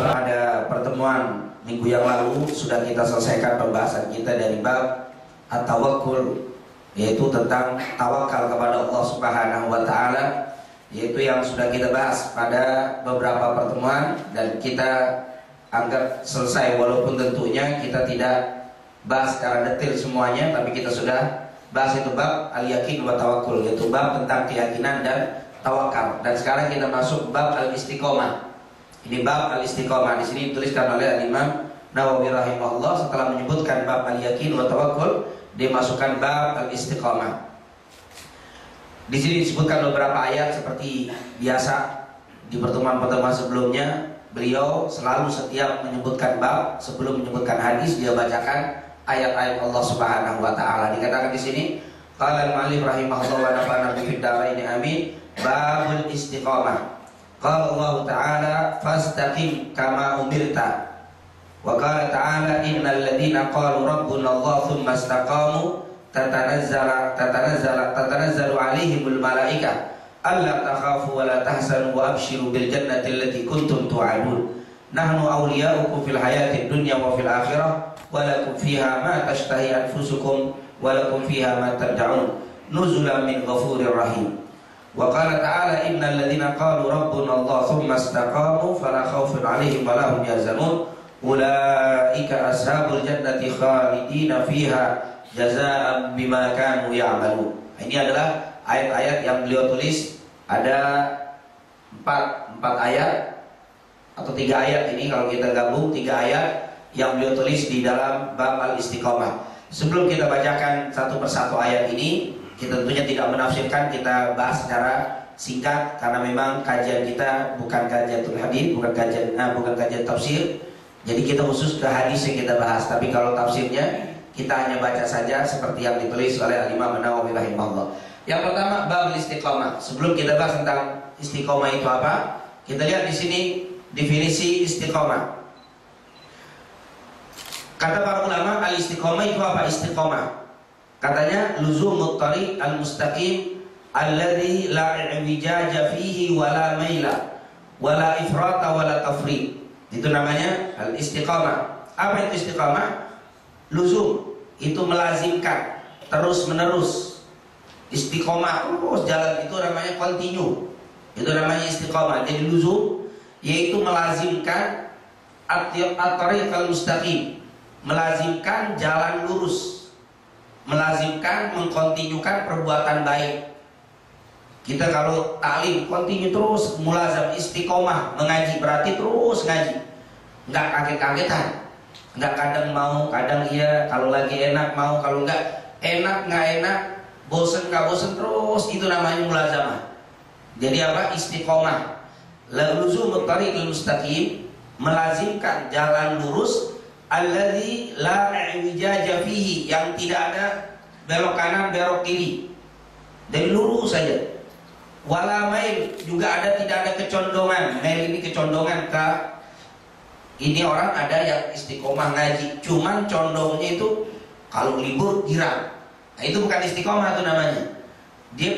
Pada pertemuan minggu yang lalu sudah kita selesaikan pembahasan kita dari bab at-tawakkul, yaitu tentang tawakal kepada Allah Subhanahu wa taala, yaitu yang sudah kita bahas pada beberapa pertemuan dan kita anggap selesai, walaupun tentunya kita tidak bahas secara detail semuanya, tapi kita sudah bahas itu bab al-yakin wa tawakkul, yaitu bab tentang keyakinan dan tawakal. Dan sekarang kita masuk bab al-istiqomah. Ini bab al-istiqomah. Di sini dituliskan oleh Imam Nawawi rahimahullah, setelah menyebutkan bab al-yakin wa tawakkul, dia masukkan bab al-istiqomah. Di sini disebutkan beberapa ayat seperti biasa di pertemuan-pertemuan sebelumnya. Beliau selalu setiap menyebutkan bab, sebelum menyebutkan hadis, dia bacakan ayat-ayat Allah Subhanahu wa taala. Dikatakan di sini, qala al-mu'allif rahimahullah wa nafa'ana bi fid dharain amin, babul istiqomah. Qala Allah Ta'ala fastaqim kama umirta. Wa qala Ta'ala innal ladzina qalu rabbuna Allah tsumma istaqamu tatanazzalu 'alaihimul malaikah alla takhafu wa la tahzanu wa abshiru bil jannati allati kuntum tu'adun. Nahnu awliya'ukum fil hayatid dunya wa fil akhirah wa lakum fiha ma tashtahi anfusukum wa lakum fiha ma tad'un nuzulan min ghafurir rahim. Wa qala ta'ala innal ladzina qalu rabbuna Allah tsumma istaqamu fala khaufun 'alaihim wa la hum yahzanun ulaika ashabul jannati khalidina fiha jazaa'an bima kanu ya'malun. Ini adalah ayat-ayat yang beliau tulis. Ada empat ayat atau 3 ayat ini, kalau kita gabung 3 ayat yang beliau tulis di dalam bab al-istiqomah. Sebelum kita bacakan satu persatu ayat ini, kita tentunya tidak menafsirkan, kita bahas secara singkat karena memang kajian kita bukan kajian hadis, bukan kajian tafsir. Jadi kita khusus ke hadis yang kita bahas. Tapi kalau tafsirnya kita hanya baca saja seperti yang ditulis oleh Imam Nawawi rahimahullah. Yang pertama bab istiqomah. Sebelum kita bahas tentang istiqomah itu apa, kita lihat di sini definisi istiqomah. Kata para ulama, al-istiqomah itu apa? Istiqomah, katanya luzumut tariq al-mustaqim alladhi la i'wijaja fihi wala maila wala ifrata wala tafriq. Itu namanya al-istiqomah. Apa itu istiqomah? Luzum itu melazimkan, terus menerus. Istiqomah terus jalan, itu namanya continue. Itu namanya istiqomah. Jadi luzum yaitu melazimkan at-tariq al-mustaqim, melazimkan jalan lurus, melazimkan, mengkontinyukan perbuatan baik. Kita kalau taklim kontinu terus, mulazam, istiqomah, mengaji berarti terus ngaji, nggak kaget-kagetan, nggak kadang mau, kadang iya, kalau lagi enak mau, kalau nggak enak, bosen nggak bosen terus, itu namanya mulazamah. Jadi apa? Istiqomah. Luzumut tariqil mustaqim, melazimkan jalan lurus, alladzi la i'wijaja fihi, yang tidak ada belok kanan belok kiri, dan lurus saja. Wala mail, juga tidak ada kecondongan. Mail ini kecondongan ke ini, orang ada yang istiqomah ngaji, cuman condongnya itu kalau libur girang. Nah, itu bukan istiqomah, itu namanya dia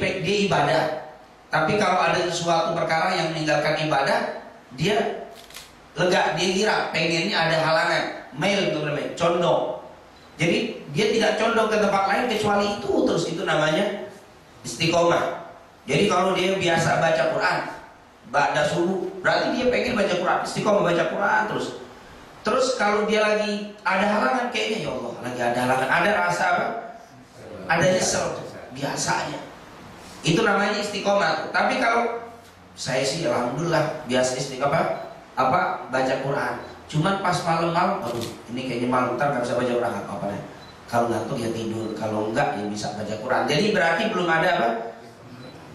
ibadah. Tapi kalau ada sesuatu perkara yang meninggalkan ibadah, dia lega, dia girang, pengennya ada halangan. Mail itu namanya condong. Jadi dia tidak condong ke tempat lain kecuali itu terus, itu namanya istiqomah. Jadi kalau dia biasa baca Quran ba'da subuh, berarti dia pengen baca Quran, istiqomah baca Quran terus. Terus kalau dia lagi ada halangan, kayaknya ya Allah lagi ada halangan, ada rasa apa? Ada nyesel, biasanya. Itu namanya istiqomah. Tapi kalau saya sih alhamdulillah biasa istiqomah baca Quran. Cuman pas malam-malam, aduh ini kayaknya malam ntar nggak bisa baca Quran, apa nih? Kalau ngantuk ya tidur, kalau enggak ya bisa baca Quran. Jadi berarti belum ada apa?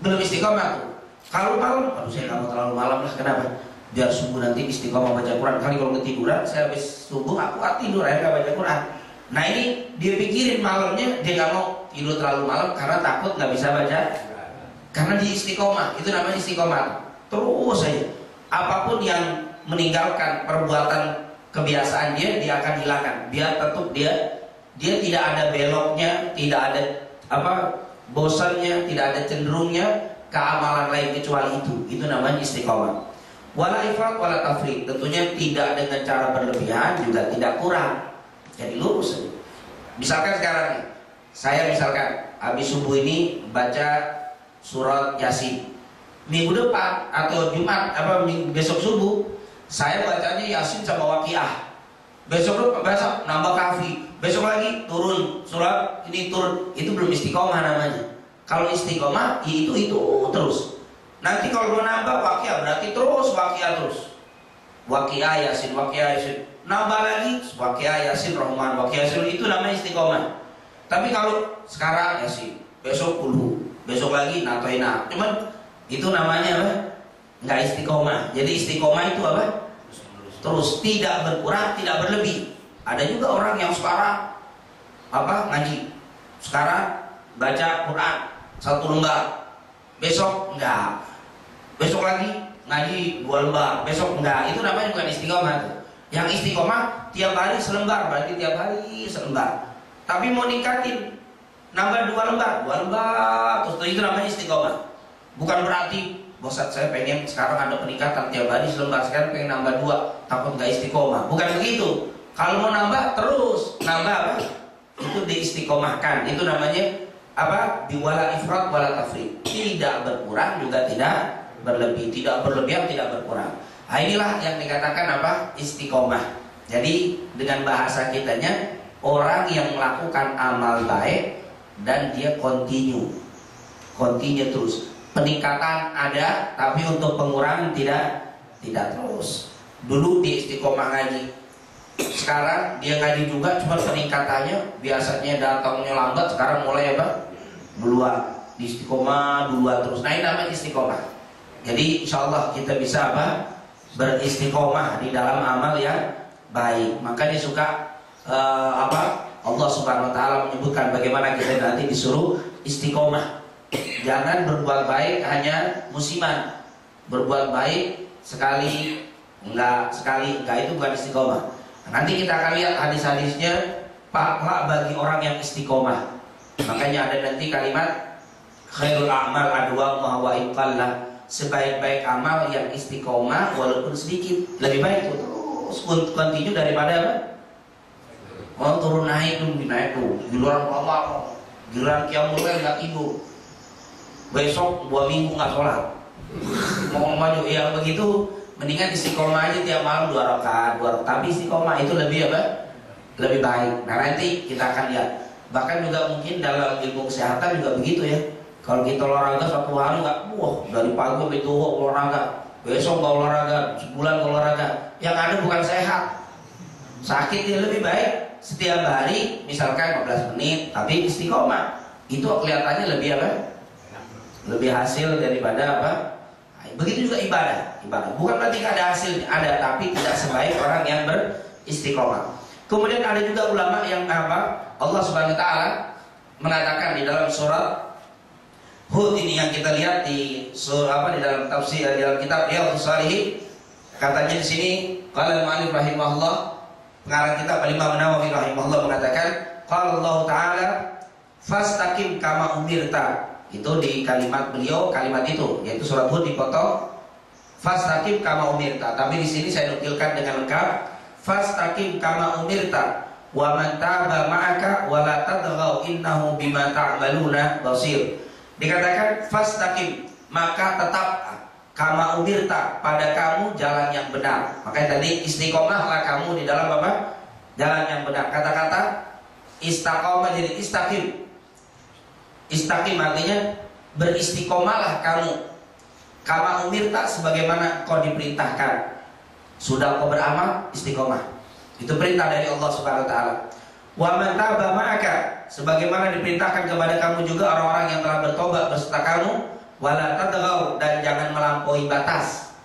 Belum istiqomah tuh. Kalau malam, aduh saya nggak mau terlalu malam lah, kenapa? Biar subuh nanti istiqomah baca Quran. Kali kalau ketiduran, saya habis subuh aku tidur, akhirnya nggak baca Quran. Nah ini dia pikirin malamnya, dia nggak mau tidur terlalu malam karena takut nggak bisa baca. Karena di istiqomah, itu namanya istiqomah. Terus saja, apapun yang meninggalkan perbuatan kebiasaan dia akan hilangkan. Biar tetap dia tidak ada beloknya, tidak ada bosannya, tidak ada cenderungnya ke amalan lain kecuali itu. Itu namanya istiqomah. Wala ifrat wala tafrid, tentunya tidak dengan cara berlebihan juga tidak kurang. Jadi lurus saja. Misalkan sekarang nih, saya misalkan habis subuh ini baca surat Yasin. Minggu depan atau Jumat besok subuh saya bacanya Yasin sama Waqiah. Besok nambah Kahfi. Besok lagi turun surat ini turun. Itu belum istiqomah namanya. Kalau istiqomah itu terus. Nanti kalau mau nambah Waqiah berarti terus Waqiah terus. Waqiah Yasin, Waqiah Yasin. Nambah lagi Waqiah Yasin Rahman, Waqiah Yasin, itu namanya istiqomah. Tapi kalau sekarang Yasin, besok Qul, besok lagi Natoina. Cuman itu namanya apa? Nggak istiqomah. Jadi istiqomah itu apa? Terus, tidak berkurang, tidak berlebih. Ada juga orang yang sekarang ngaji. Sekarang baca Quran 1 lembar. Besok enggak. Besok lagi ngaji 2 lembar, besok enggak. Itu namanya bukan istiqomah tuh. Yang istiqomah tiap hari selembar, berarti tiap hari selembar. Tapi mau ningkatin, nambah 2 lembar, 2 lembar, terus itu namanya istiqomah. Bukan berarti bosat saya pengen sekarang ada peningkatan tiap hari selembar, sekarang pengen nambah 2, takut enggak istiqomah. Bukan begitu. Kalau mau nambah terus, nambah apa? Itu diistiqomahkan. Itu namanya apa? Biwala ifrat wala tafrid. Tidak berkurang juga tidak berlebih, tidak berlebihan, tidak berkurang. Nah, inilah yang dikatakan apa? Istiqomah. Jadi dengan bahasa kitanya, orang yang melakukan amal baik dan dia continue terus. Peningkatan ada, tapi untuk pengurangan tidak terus. Dulu di istiqomah ngaji, sekarang dia ngaji juga, cuma peningkatannya biasanya datangnya lambat, sekarang mulai apa? Duluan. Di istiqomah duluan terus. Nah, ini namanya istiqomah. Jadi insya Allah kita bisa apa? Beristiqomah di dalam amal yang baik. Makanya suka Allah Subhanahu Wa Taala menyebutkan bagaimana kita nanti disuruh istiqomah. Jangan berbuat baik hanya musiman. Berbuat baik sekali enggak itu bukan istiqomah. Nanti kita akan lihat hadis-hadisnya pahala bagi orang yang istiqomah. Makanya ada nanti kalimat khairul a'mal adwamuha wa in qalla. Sebaik-baik amal yang istiqomah walaupun sedikit, lebih baik itu terus continue daripada apa? Turun naik tuh, giliran lama, giliran qiyamul lail nggak tidur, besok 2 minggu nggak sholat, mau maju yang begitu, mendingan istiqomah aja tiap malam 2 rakaat, tapi istiqomah itu lebih apa? Lebih baik. Nah, nanti kita akan lihat. Bahkan juga mungkin dalam ilmu kesehatan juga begitu ya. Kalau kita olahraga 1 hari nggak, dari pagi sampai zuhur olahraga, besok nggak olahraga, sebulan nggak olahraga, yang ada bukan sehat, sakit. Ya lebih baik setiap hari misalkan 15 menit, tapi istiqomah. Itu kelihatannya lebih apa? Lebih hasil daripada apa? Begitu juga ibadah. Bukan berarti nggak ada hasilnya, ada, tapi tidak sebaik orang yang beristiqomah. Kemudian ada juga ulama yang apa? Allah Subhanahu Wa Taala mengatakan di dalam surat Hud ini yang kita lihat di surah di dalam tafsir di dalam kitab Riyadhus Shalihin, katanya di sini qala al-mu'allif rahimahullah, pengarang kitab Imam Nawawi rahimahullah mengatakan qala Allah Ta'ala fastaqim kama umirta. Itu di kalimat beliau, kalimat itu yaitu surat Hud dipotong fastaqim kama umirta, tapi di sini saya nukilkan dengan lengkap fastaqim kama umirta wa man taba ma'aka wa la tadghaw innahu bima ta'maluna basir. Dikatakan fastaqim, maka tetap kama umirta, pada kamu jalan yang benar. Makanya tadi istiqomahlah kamu di dalam apa? Jalan yang benar. Kata-kata istiqomah jadi istaqim. Istaqim artinya beristiqomahlah kamu. Kama umirta, sebagaimana kau diperintahkan. Sudah kau beramal, istiqomah. Itu perintah dari Allah Subhanahu Wa Taala. Wa man taba ma'aka, sebagaimana diperintahkan kepada kamu juga orang-orang yang telah bertobat beserta kamu, wala tadghaw, dan jangan melampaui batas.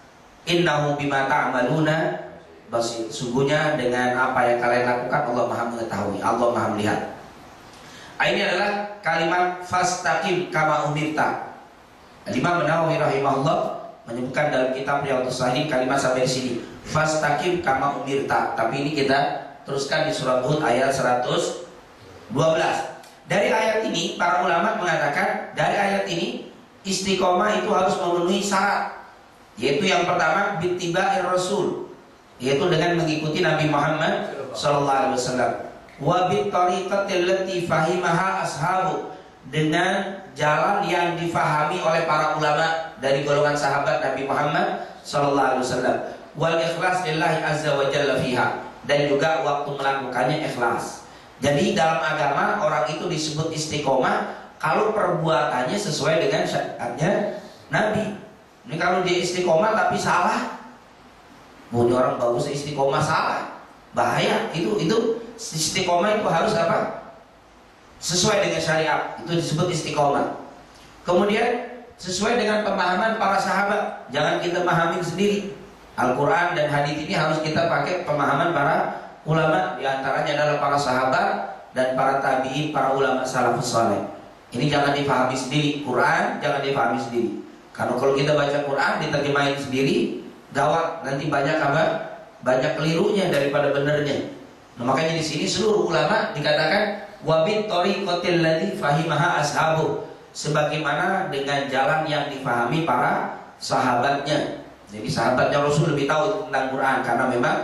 Innahu bima ta'maluna basir. Sungguhnya dengan apa yang kalian lakukan Allah Maha mengetahui, Allah Maha melihat. Ini adalah kalimat fastaqim kama umirta. Imam Nawawi rahimahullah menyebutkan dalam kitab Riyadhus Shalihin kalimat sampai di sini fastaqim kama umirta. Tapi ini kita teruskan di surat Hud ayat 112. Dari ayat ini para ulama mengatakan dari ayat ini istiqomah itu harus memenuhi syarat. Yaitu yang pertama bittiba'ir rasul, yaitu dengan mengikuti Nabi Muhammad sallallahu alaihi wasallam. Wa bittariqatil lati fahimaha ashabu, dengan jalan yang difahami oleh para ulama dari golongan sahabat Nabi Muhammad sallallahu alaihi wasallam. Wal ikhlas lillahi azza wa jalla fiha, dan juga waktu melakukannya ikhlas. Jadi dalam agama orang itu disebut istiqomah kalau perbuatannya sesuai dengan syariatnya Nabi. Ini kalau dia istiqomah tapi salah, punya orang bagus istiqomah salah, bahaya. Itu istiqomah itu harus apa? Sesuai dengan syariat, itu disebut istiqomah. Kemudian sesuai dengan pemahaman para sahabat, jangan kita memahami sendiri. Al-Quran dan hadis ini harus kita pakai pemahaman para ulama, diantaranya adalah para sahabat dan para tabi'in, para ulama salafus saleh. Ini jangan dipahami sendiri, Quran jangan dipahami sendiri. Karena kalau kita baca Quran diterjemahin sendiri, gawat, nanti banyak apa? Banyak kelirunya daripada benernya. Nah, makanya di sini seluruh ulama dikatakan wabit tariqatil ladzi fahimaha ashabu, sebagaimana dengan jalan yang difahami para sahabatnya. Jadi sahabatnya Rasul lebih tahu tentang Quran karena memang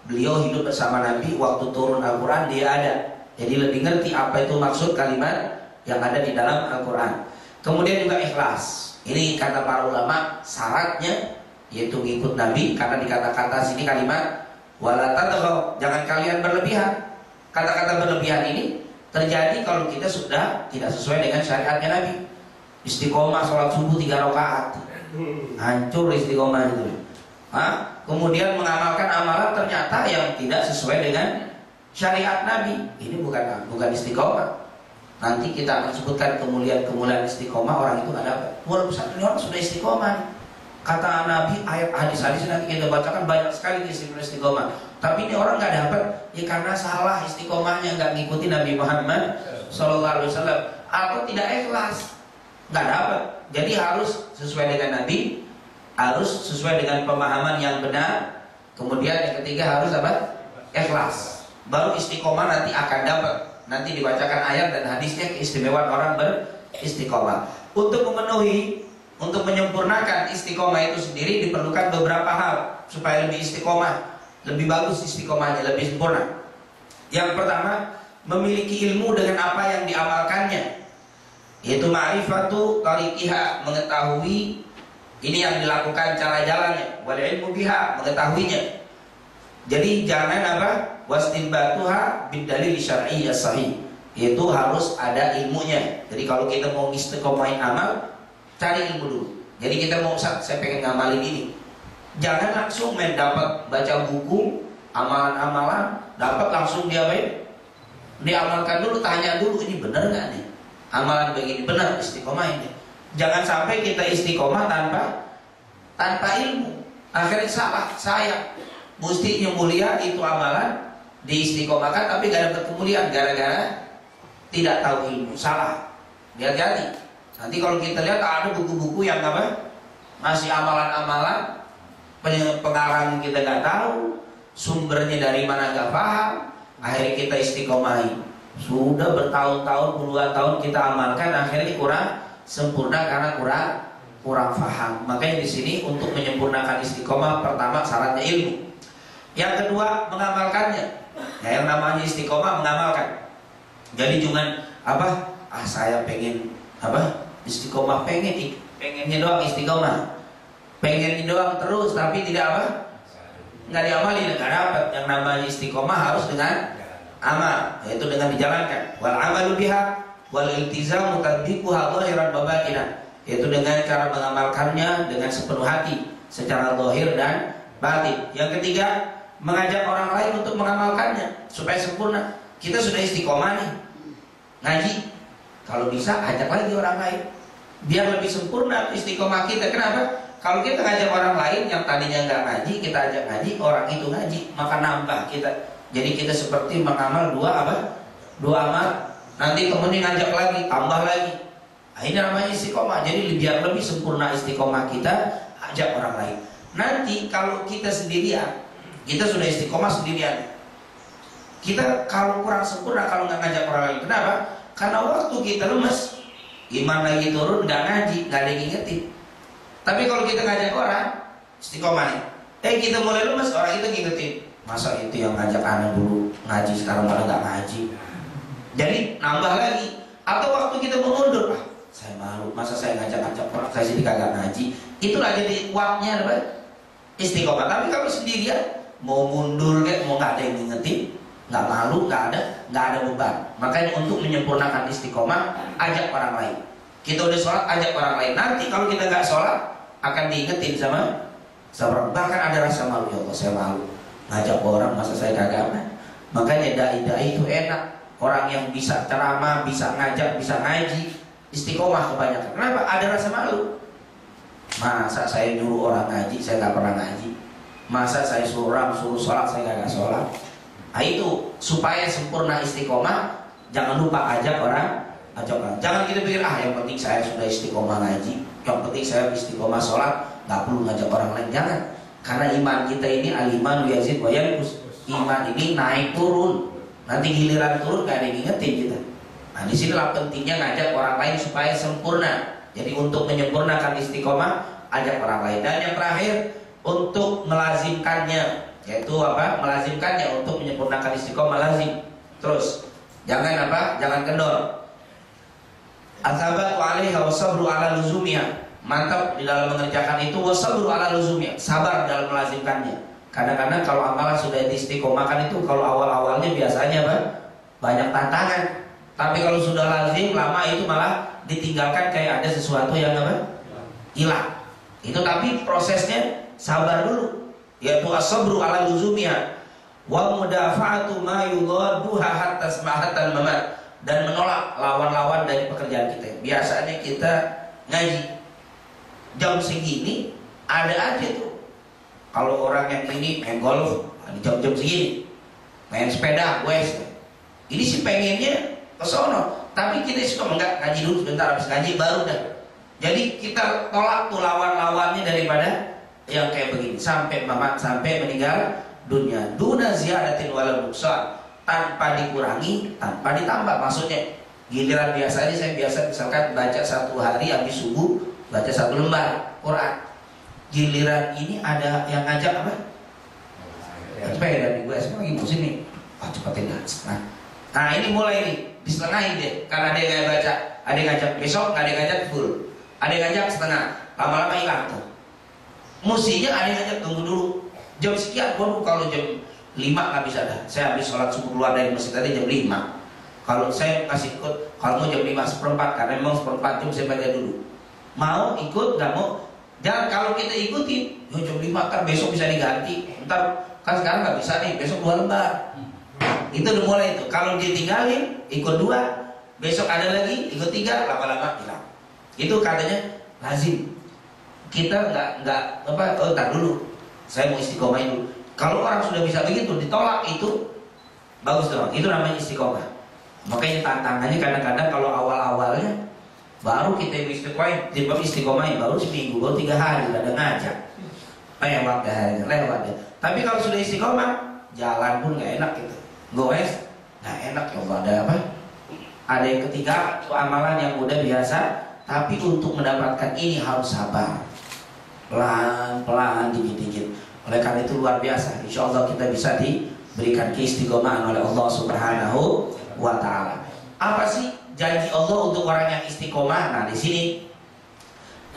beliau hidup bersama Nabi waktu turun Al-Quran, dia ada. Jadi lebih ngerti apa itu maksud kalimat yang ada di dalam Al-Quran. Kemudian juga ikhlas. Ini kata para ulama syaratnya yaitu ngikut Nabi, karena di kata-kata sini kalimat wala tatghaw, jangan kalian berlebihan. Kata-kata berlebihan ini terjadi kalau kita sudah tidak sesuai dengan syariatnya Nabi. Istiqomah sholat subuh 3 rakaat, hancur istiqomah itu. Kemudian mengamalkan amalan ternyata yang tidak sesuai dengan syariat Nabi. Ini bukan istiqomah. Nanti kita akan sebutkan kemuliaan istiqomah, orang itu nggak dapat. Walaupun satu orang sudah istiqomah, kata Nabi, ayat hadis-hadis nanti kita bacakan banyak sekali istiqomah. Tapi ini orang nggak dapat, ya karena salah istiqomahnya, nggak ngikuti Nabi Muhammad sallallahu alaihi wasallam, atau tidak ikhlas, nggak dapat. Jadi harus sesuai dengan Nabi, harus sesuai dengan pemahaman yang benar. Kemudian yang ketiga harus apa? Ikhlas. Baru istiqomah nanti akan dapat. Nanti dibacakan ayat dan hadisnya keistimewaan orang beristiqomah. Untuk menyempurnakan istiqomah itu sendiri diperlukan beberapa hal supaya lebih istiqomah, lebih bagus istiqomahnya, lebih sempurna. Yang pertama, memiliki ilmu dengan apa yang diamalkannya, yaitu ma'rifatu tariqiha, mengetahui ini yang dilakukan cara jalannya, wal ilmu biha, mengetahuinya. Jadi jangan apa? Wastinbatuha bidalil syar'i as-sahih, yaitu harus ada ilmunya. Jadi kalau kita mau istiqomahin amal, cari ilmu dulu. Jadi kita mau, Ustaz, saya pengen ngamalin ini, jangan langsung main dapat baca buku amalan-amalan, dapat langsung diamalkan dulu, tanya dulu ini benar nggak nih amalan begini, benar istiqomah ini. Jangan sampai kita istiqomah tanpa ilmu, akhirnya salah. Saya mestinya mulia itu amalan diistiqomahkan tapi gak dapat kemuliaan gara-gara tidak tahu ilmu, salah. Hati-hati. Nanti kalau kita lihat ada buku-buku yang apa? Masih amalan-amalan, pengarang kita nggak tahu, sumbernya dari mana nggak paham, akhirnya kita istiqomahi. Sudah bertahun-tahun, puluhan tahun kita amalkan, akhirnya kurang sempurna karena kurang paham. Makanya di sini untuk menyempurnakan istiqomah, pertama syaratnya ilmu. Yang kedua mengamalkannya. Ya, yang namanya istiqomah mengamalkan. Jadi jangan apa? Saya pengen apa? Istiqomah, pengennya doang istiqomah, pengennya doang terus tapi tidak apa? Nggak diamali, nggak dapat. Yang namanya istiqomah harus dengan amal, yaitu dengan dijalankan. Wal amalu biha wal iltizamu tadbiquha zahiran wa batinan, yaitu dengan cara mengamalkannya dengan sepenuh hati secara zahir dan batin. Yang ketiga, mengajak orang lain untuk mengamalkannya supaya sempurna. Kita sudah istiqomah nih, ngaji, kalau bisa ajak lagi orang lain biar lebih sempurna istiqomah kita. Kenapa? Kalau kita ngajak orang lain yang tadinya nggak ngaji, kita ajak ngaji, orang itu ngaji, maka nambah kita. Jadi kita seperti mengamal dua amal. Nanti kemudian ngajak lagi, tambah lagi. Nah, ini namanya istiqomah. Jadi biar lebih sempurna istiqomah kita, ajak orang lain. Nanti kalau kita sendirian, kita sudah istiqomah sendirian, kita kalau kurang sempurna kalau nggak ngajak orang lain. Kenapa? Karena waktu kita lemes, iman lagi turun, nggak ngaji, nggak ada yang ngingetin. Tapi kalau kita ngajak orang, istiqomah nih. Kita mulai lemes, orang itu ngingetin, masa itu yang ngajak anak dulu ngaji sekarang malah nggak ngaji. Jadi nambah lagi. Atau waktu kita mau mundur, saya malu, masa saya ngajak-ngajak orang, saya jadi kagak ngaji. Itulah jadi kuatnya apa? Istiqomah. Tapi kalau sendirian, mau mundur kan, mau nggak ada yang ngingetin, nggak malu, nggak ada beban. Makanya untuk menyempurnakan istiqomah, ajak orang lain. Kita udah sholat, ajak orang lain. Nanti kalau kita nggak sholat, akan diingetin sama orang. Bahkan ada rasa malu, ya Allah saya malu ngajak orang, masa saya kagak. Makanya dai-dai itu enak. Orang yang bisa ceramah, bisa ngajak, bisa ngaji, istiqomah kebanyakan. Kenapa? Ada rasa malu. Masa saya nyuruh orang ngaji, saya nggak pernah ngaji. Masa saya suruh sholat, saya nggak sholat. Nah itu supaya sempurna istiqomah, jangan lupa ajak orang. Jangan kita pikir yang penting saya sudah istiqomah ngaji, yang penting saya istiqomah sholat, nggak perlu ngajak orang lain. Jangan, karena iman kita ini al-iman yazid wa yanqus. Iman ini naik turun. Nanti giliran turun gak ada yang ngingetin kita. Nah disinilah pentingnya ngajak orang lain supaya sempurna. Jadi untuk menyempurnakan istiqomah, ajak orang lain. Dan yang terakhir, untuk melazimkannya, yaitu apa? Melazimkannya untuk menyempurnakan istiqomah lazim. Terus jangan apa? Jangan kendor. As-sabatu 'alaiha was-sabru 'ala luzumiha. Mantap di dalam mengerjakan itu, was-sabru 'ala luzumiha. Sabar dalam melazimkannya. Kadang-kadang kalau amalan sudah diistiqomahkan itu, kalau awal-awalnya biasanya apa? Banyak tantangan. Tapi kalau sudah lazim, lama itu malah ditinggalkan kayak ada sesuatu yang apa? Hilang. Itu tapi prosesnya sabar dulu. Yaitu as-sabru 'ala luzumiha wa mudafa'atu ma yudadduha hatta smahatan mamat. Dan menolak lawan-lawan dari pekerjaan kita. Biasanya kita ngaji jam segini, ada aja tuh. Kalau orang yang ini main golf di jam-jam segini, main sepeda, wes. Ini sih pengennya ke sono, tapi kita suka enggak, ngaji dulu sebentar, habis ngaji baru dah. Jadi kita tolak tuh lawan-lawannya daripada yang kayak begini sampai meninggal dunia. Duna ziyadatin wala nuqsan, tanpa dikurangi, tanpa ditambah. Maksudnya giliran biasanya saya biasa misalkan baca satu hari habis subuh baca satu lembar Quran. Giliran ini ada yang ngajak apa? Sepeda nih, gue lagi musim nih. Cepetin dah setengah. Nah ini mulai nih disetengahin deh, karena ada yang nggak baca, ada yang ngajak besok, nggak ada yang ngajak full, ada yang ngajak setengah, lama-lama hilang tuh. Mestinya ada yang ngajak tunggu dulu jam sekian. Waduh, kalau jam 5 nggak bisa dah. Saya habis sholat subuh keluar dari masjid tadi jam 5. Kalau saya kasih ikut, kalau mau jam 5:15, karena memang 1/4 jam saya baca dulu. Mau ikut nggak mau? Jangan kalau kita ikutin, jam 5 kan besok bisa diganti. Ntar kan sekarang nggak bisa nih, besok 2 lembar. Itu udah mulai itu. Kalau ditinggalin, ikut 2, besok ada lagi, ikut 3, lama-lama hilang. Itu katanya lazim. Kita nggak tar dulu. Saya mau istiqomahin dulu. Kalau orang sudah bisa begitu, ditolak itu bagus dong. Itu namanya istiqomah. Makanya tantangannya kadang-kadang kalau awal-awalnya baru kita istiqomahin baru seminggu, baru 3 hari udah ada ngajak. Lewat deh. Tapi kalau sudah istiqomah, jalan pun nggak enak gitu. Goes nggak enak ya, ada apa? Ada yang ketiga, itu amalan yang udah biasa, tapi untuk mendapatkan ini harus sabar. Pelan-pelan, dikit-dikit. Oleh karena itu luar biasa. Insya Allah kita bisa diberikan keistiqomahan oleh Allah Subhanahu wa Ta'ala. Apa sih janji Allah untuk orang yang istiqomah? Nah di sini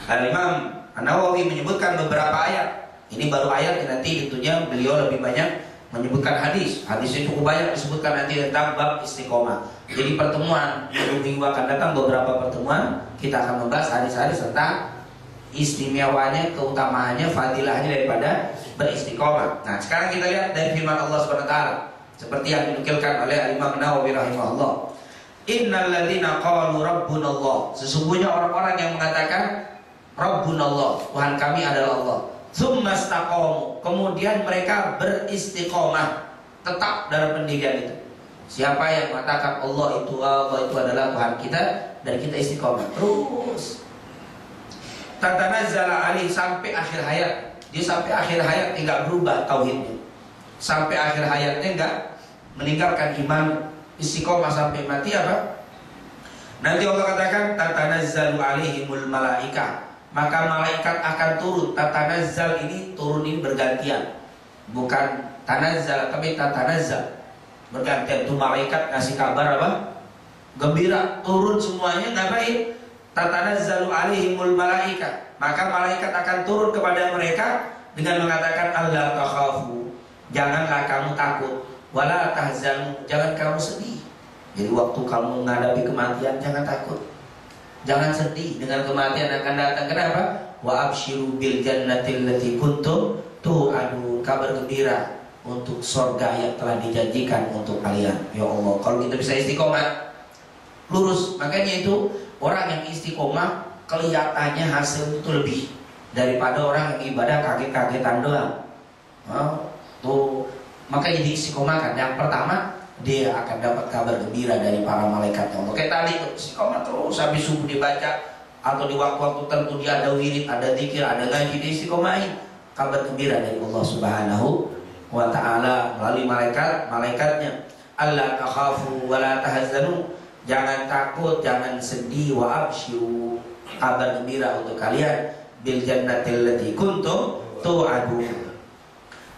Al-Imam An-Nawawi menyebutkan beberapa ayat. Ini baru ayat, nanti tentunya beliau lebih banyak menyebutkan hadis. Hadisnya cukup banyak disebutkan nanti tentang bab istiqomah. Jadi pertemuan minggu akan datang, beberapa pertemuan kita akan membahas hadis-hadis tentang istimewanya, keutamaannya, fadilahnya daripada beristiqomah. Nah sekarang kita lihat dari firman Allah SWT seperti yang dinukilkan oleh Imam Nawawi rahimahullah. Innal ladzina qalu rabbunallah, sesungguhnya orang-orang yang mengatakan rabbunallah, Tuhan kami adalah Allah. Tsumma istaqamu, kemudian mereka beristiqomah, tetap dalam pendirian itu. Siapa yang mengatakan Allah itu adalah Tuhan kita dan kita istiqomah terus. Tatanazzala alaihi, sampai akhir hayat. Dia sampai akhir hayat tidak berubah tauhidnya. Sampai akhir hayatnya enggak meninggalkan iman, istiqomah sampai mati apa? Nanti Allah katakan tatanazzalu alaihimul malaika, maka malaikat akan turun. Tatanazzal ini turun ini bergantian, bukan tanazzal tapi tatanazzal, bergantian. Itu malaikat ngasih kabar apa? Gembira, turun semuanya. Ngapain? Tatanazzalu alaihimul malaikat, maka malaikat akan turun kepada mereka dengan mengatakan alla takhafu, janganlah kamu takut, wala tahzanu, jangan kamu sedih. Jadi waktu kamu menghadapi kematian jangan takut, jangan sedih dengan kematian akan datang. Kenapa? Wa absyiru bil jannatil lati kuntum tu'adun, kabar gembira untuk surga yang telah dijanjikan untuk kalian. Ya Allah, kalau kita bisa istiqomah lurus, makanya itu orang yang istiqomah kelihatannya hasil itu lebih daripada orang yang ibadah kaget-kagetan doang. Tuh, makanya di istiqomah kan yang pertama dia akan dapat kabar gembira dari para malaikat Allah. Kayak tadi tuh istiqomah terus habis subuh dibaca, atau di waktu-waktu tertentu dia ada wirid, ada zikir, ada ngaji, di istiqomahin, kabar gembira dari Allah Subhanahu wa ta'ala melalui malaikatnya. Alla takhafu wa la tahzanu, jangan takut, jangan sedih, wa absyiru, kabar gembira untuk kalian, bil jannatil lati kuntum tu'adun.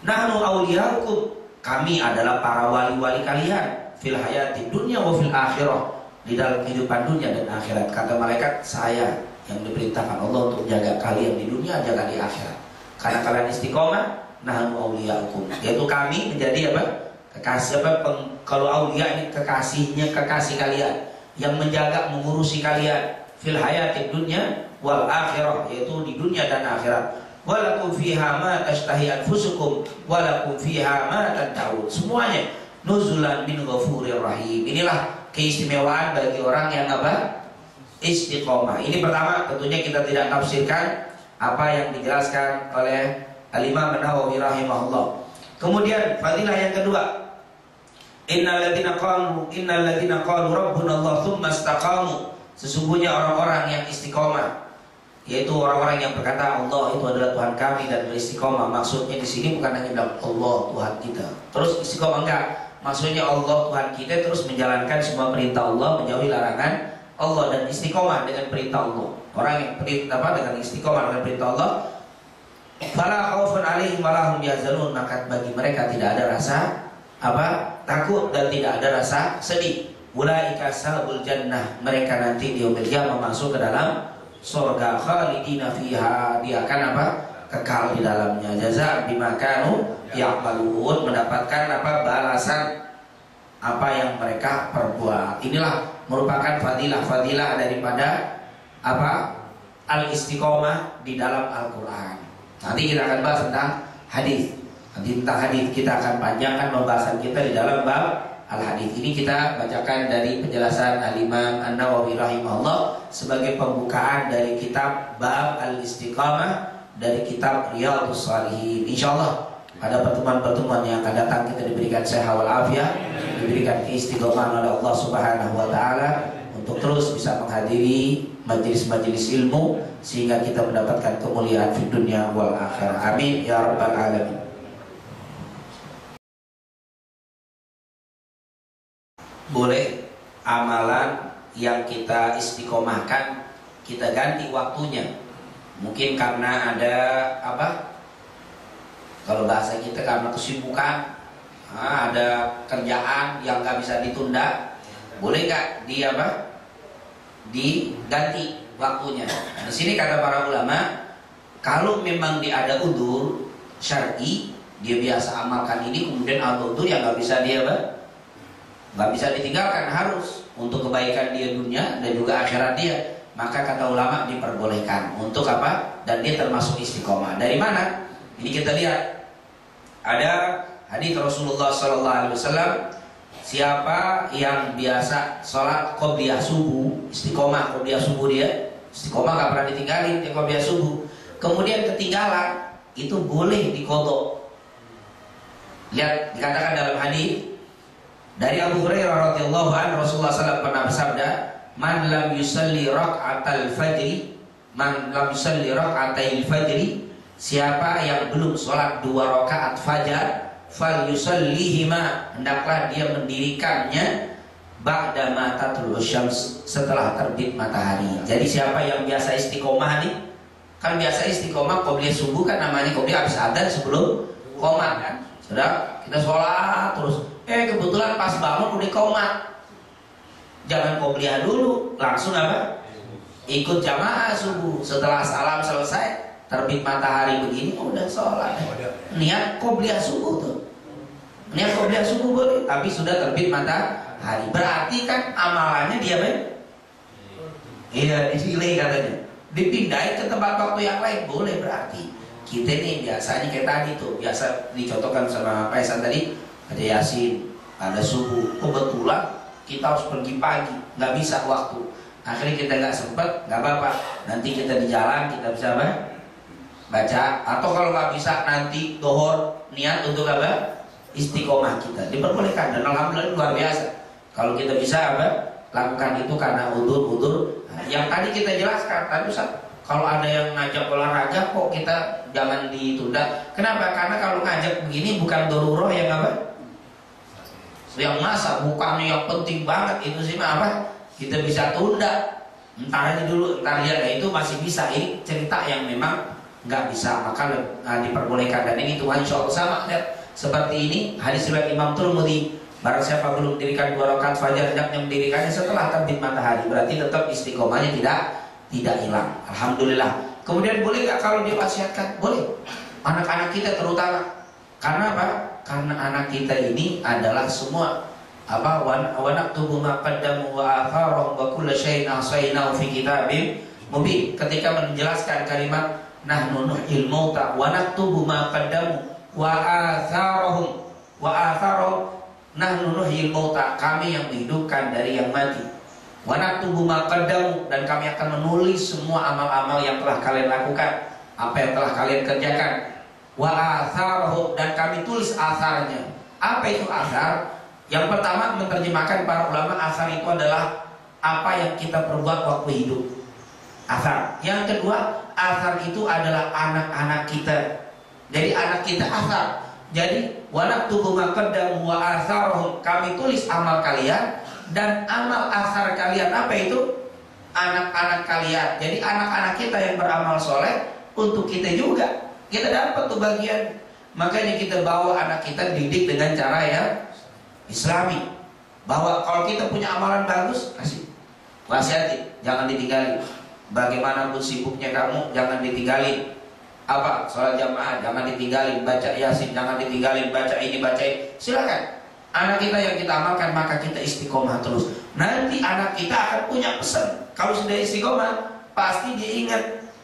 Nahnu awliyaukum, kami adalah para wali-wali kalian, fil hayati dunya wa fil akhirah, di dalam kehidupan dunia dan akhirat. Kata malaikat, saya yang diperintahkan Allah untuk jaga kalian di dunia, jaga di akhirat. Karena kalian istiqomah, nahnu awliyaukum, yaitu kami menjadi apa? Kekasih apa? Kalau aulia ini kekasihnya, kekasih kalian yang menjaga, mengurusi kalian, fil hayati dunya wal akhirah, yaitu di dunia dan akhirat. Walakum fiha ma tashtahi anfusukum walakum fiha ma tad'un, semuanya nuzulan min ghafurir rahim. Inilah keistimewaan bagi orang yang apa? Istiqomah. Ini pertama, tentunya kita tidak tafsirkan apa yang dijelaskan oleh Al-Imam An-Nawawi rahimahullah. Kemudian fadilah yang kedua, innal ladzina qalu rabbuna Allah tsumma istaqamu, sesungguhnya orang-orang yang istiqomah, yaitu orang-orang yang berkata Allah itu adalah Tuhan kami dan beristiqomah. Maksudnya di sini bukan hanya bilang Allah Tuhan kita terus istiqomah, enggak. Maksudnya Allah Tuhan kita terus menjalankan semua perintah Allah, menjauhi larangan Allah, dan istiqomah dengan perintah Allah. Orang yang dengan istiqomah dengan perintah Allah, fala khaufun alaihim wala hum yahzanun, maka bagi mereka tidak ada rasa apa? Takut dan tidak ada rasa sedih. Ulaika sabul jannah, mereka nanti di yaumil qiyamah masuk ke dalam surga, khalidina fiha, dia akan apa? Kekal di dalamnya. Jaza bima kanu ya'malun, mendapatkan apa? Balasan apa yang mereka perbuat. Inilah merupakan fadilah daripada apa? Al-istiqomah di dalam Al-Qur'an. Nanti kita akan bahas tentang hadis. Nanti tentang hadis kita akan panjangkan pembahasan kita di dalam bab Al-Hadis. Ini kita bacakan dari penjelasan Al-Imam An-Nawawi rahimahullah sebagai pembukaan dari kitab Bab Al-Istiqamah dari kitab Riyadhus Shalihin. Insyaallah pada pertemuan-pertemuan yang akan datang kita diberikan sehat wal afiat, diberikan keistiqomahan oleh Allah Subhanahu wa taala untuk terus bisa menghadiri majelis-majelis ilmu sehingga kita mendapatkan kemuliaan di dunia wal akhirah. Amin ya rabbal alamin. Boleh amalan yang kita istiqomahkan kita ganti waktunya. Mungkin karena ada apa? Kalau bahasa kita karena kesibukan, ada kerjaan yang nggak bisa ditunda. Boleh nggak di apa? Diganti waktunya. Nah, di sini kata para ulama, kalau memang dia ada udzur syar'i, dia biasa amalkan ini, kemudian ada udzur yang nggak bisa dia apa? Nggak bisa ditinggalkan, harus untuk kebaikan dia dunia dan juga akhirat dia, maka kata ulama diperbolehkan untuk apa? Dan dia termasuk istiqomah. Dari mana? Ini kita lihat ada hadis Rasulullah SAW, siapa yang biasa sholat qobliyah subuh, istiqomah qobliyah subuh, dia istiqomah nggak pernah ditinggalin dia qobliyah subuh, kemudian ketinggalan, itu boleh diqodho. Lihat dikatakan dalam hadis dari Abu Hurairah radhiyallahu anhu, Rasulullah SAW pernah bersabda, man lam yusalli rak'atal fajri, man lam yusalli rak'atal fajri, siapa yang belum sholat 2 rakaat fajar, fal yusallihima, hendaklah dia mendirikannya ba'da ma tatluu syams, setelah terbit matahari. Jadi siapa yang biasa istiqomah nih Kan biasa istiqomah qobliyah subuh kan namanya qobliyah habis adzan sebelum qomat kan. Sudah kita sholat terus, kebetulan pas bangun udah qomat. Jangan qobliyah dulu, langsung apa? Ikut jamaah subuh. Setelah salam selesai, terbit matahari begini udah sholat. Niat qobliyah subuh tuh. Niat qobliyah subuh boleh, tapi sudah terbit matahari. Berarti kan amalannya dia iya dipilih katanya. Dipindahin ke tempat waktu yang lain boleh. Berarti kita nih biasanya kayak tadi tuh, biasa dicontohkan sama Pak Isan tadi, ada Yasin, ada subuh. Kebetulan kita harus pergi pagi, nggak bisa waktu. Akhirnya kita nggak sempet, nggak apa-apa. Nanti kita di jalan kita bisa baca. Atau kalau nggak bisa nanti dohor niat untuk apa? Istiqomah kita diperbolehkan. Dan alhamdulillah luar biasa. Kalau kita bisa lakukan itu karena udur. Yang tadi kita jelaskan, tapi kalau ada yang ngajak olahraga kok kita jangan ditunda. Kenapa? Karena kalau ngajak begini bukan darurat yang yang masa, bukannya yang penting banget itu sih kita bisa tunda. Entar aja dulu, entar ya itu masih bisa. Ini cerita yang memang nggak bisa, maka diperbolehkan. Dan ini Tuhan insya Allah sama seperti ini hadis riwayat Imam Tirmidzi. Barang siapa belum mendirikan 2 rakaat fajar, hendaknya mendirikannya setelah terbit matahari. Berarti tetap istiqomahnya tidak hilang. Alhamdulillah. Kemudian boleh nggak kalau diwasiatkan? Boleh. Anak-anak kita terutama. Karena apa? Karena anak kita ini adalah semua wa naktubu ma qaddamu wa atharahum wa kullu syai'in ahsaynahu fi kitabim mubin. Ketika menjelaskan kalimat nahnu nuhyil mauta wa naktubu ma qaddamu wa atharahum nahnu nuhyil mauta, kami yang menghidupkan dari yang mati. Wa naktubu ma qaddamu, dan kami akan menulis semua amal-amal yang telah kalian lakukan, apa yang telah kalian kerjakan. Wa atharahum, dan kami tulis asarnya. Apa itu asar? Yang pertama menerjemahkan para ulama, asar itu adalah apa yang kita perbuat waktu hidup. Asar. Yang kedua, asar itu adalah anak-anak kita. Jadi anak kita asar. Jadi wa naktubu ma qaddamu wa atharahum, kami tulis amal kalian dan amal asar kalian. Apa itu? Anak-anak kalian. Jadi anak-anak kita yang beramal soleh untuk kita juga. Kita dapat tuh bagian. Makanya kita bawa anak kita didik dengan cara yang Islami. Bahwa kalau kita punya amalan bagus, kasih wasiatin, jangan ditinggalin. Bagaimanapun sibuknya kamu, jangan ditinggalin. Apa? Sholat jamaah jangan ditinggalin, baca Yasin jangan ditinggalin, baca ini, baca ini. Silakan. Anak kita yang kita amalkan, maka kita istiqomah terus. Nanti anak kita akan punya pesan. Kalau sudah istiqomah, pasti dia ingat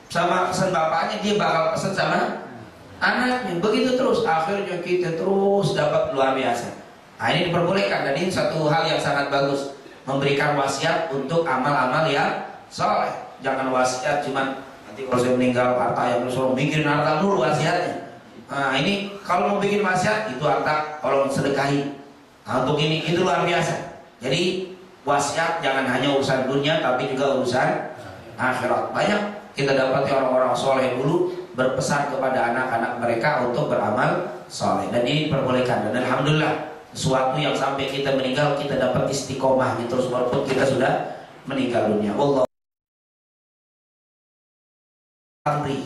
sama pesan bapaknya, dia bakal pesan sama anaknya. Begitu terus, akhirnya kita terus dapat luar biasa. Nah, ini diperbolehkan, dan ini satu hal yang sangat bagus, memberikan wasiat untuk amal-amal yang soleh. Jangan wasiat cuman nanti kalau saya meninggal harta yang disuruh bikin harta dulu wasiatnya. Nah, ini kalau mau bikin wasiat itu harta kalau sedekahi. Nah, untuk ini itu luar biasa. Jadi wasiat jangan hanya urusan dunia tapi juga urusan akhirat. Banyak kita dapati orang-orang soleh dulu berpesan kepada anak-anak mereka untuk beramal soleh, dan ini diperbolehkan. Dan alhamdulillah sesuatu yang sampai kita meninggal kita dapat istiqomah terus walaupun kita sudah meninggal dunia. Allah. Pamrih.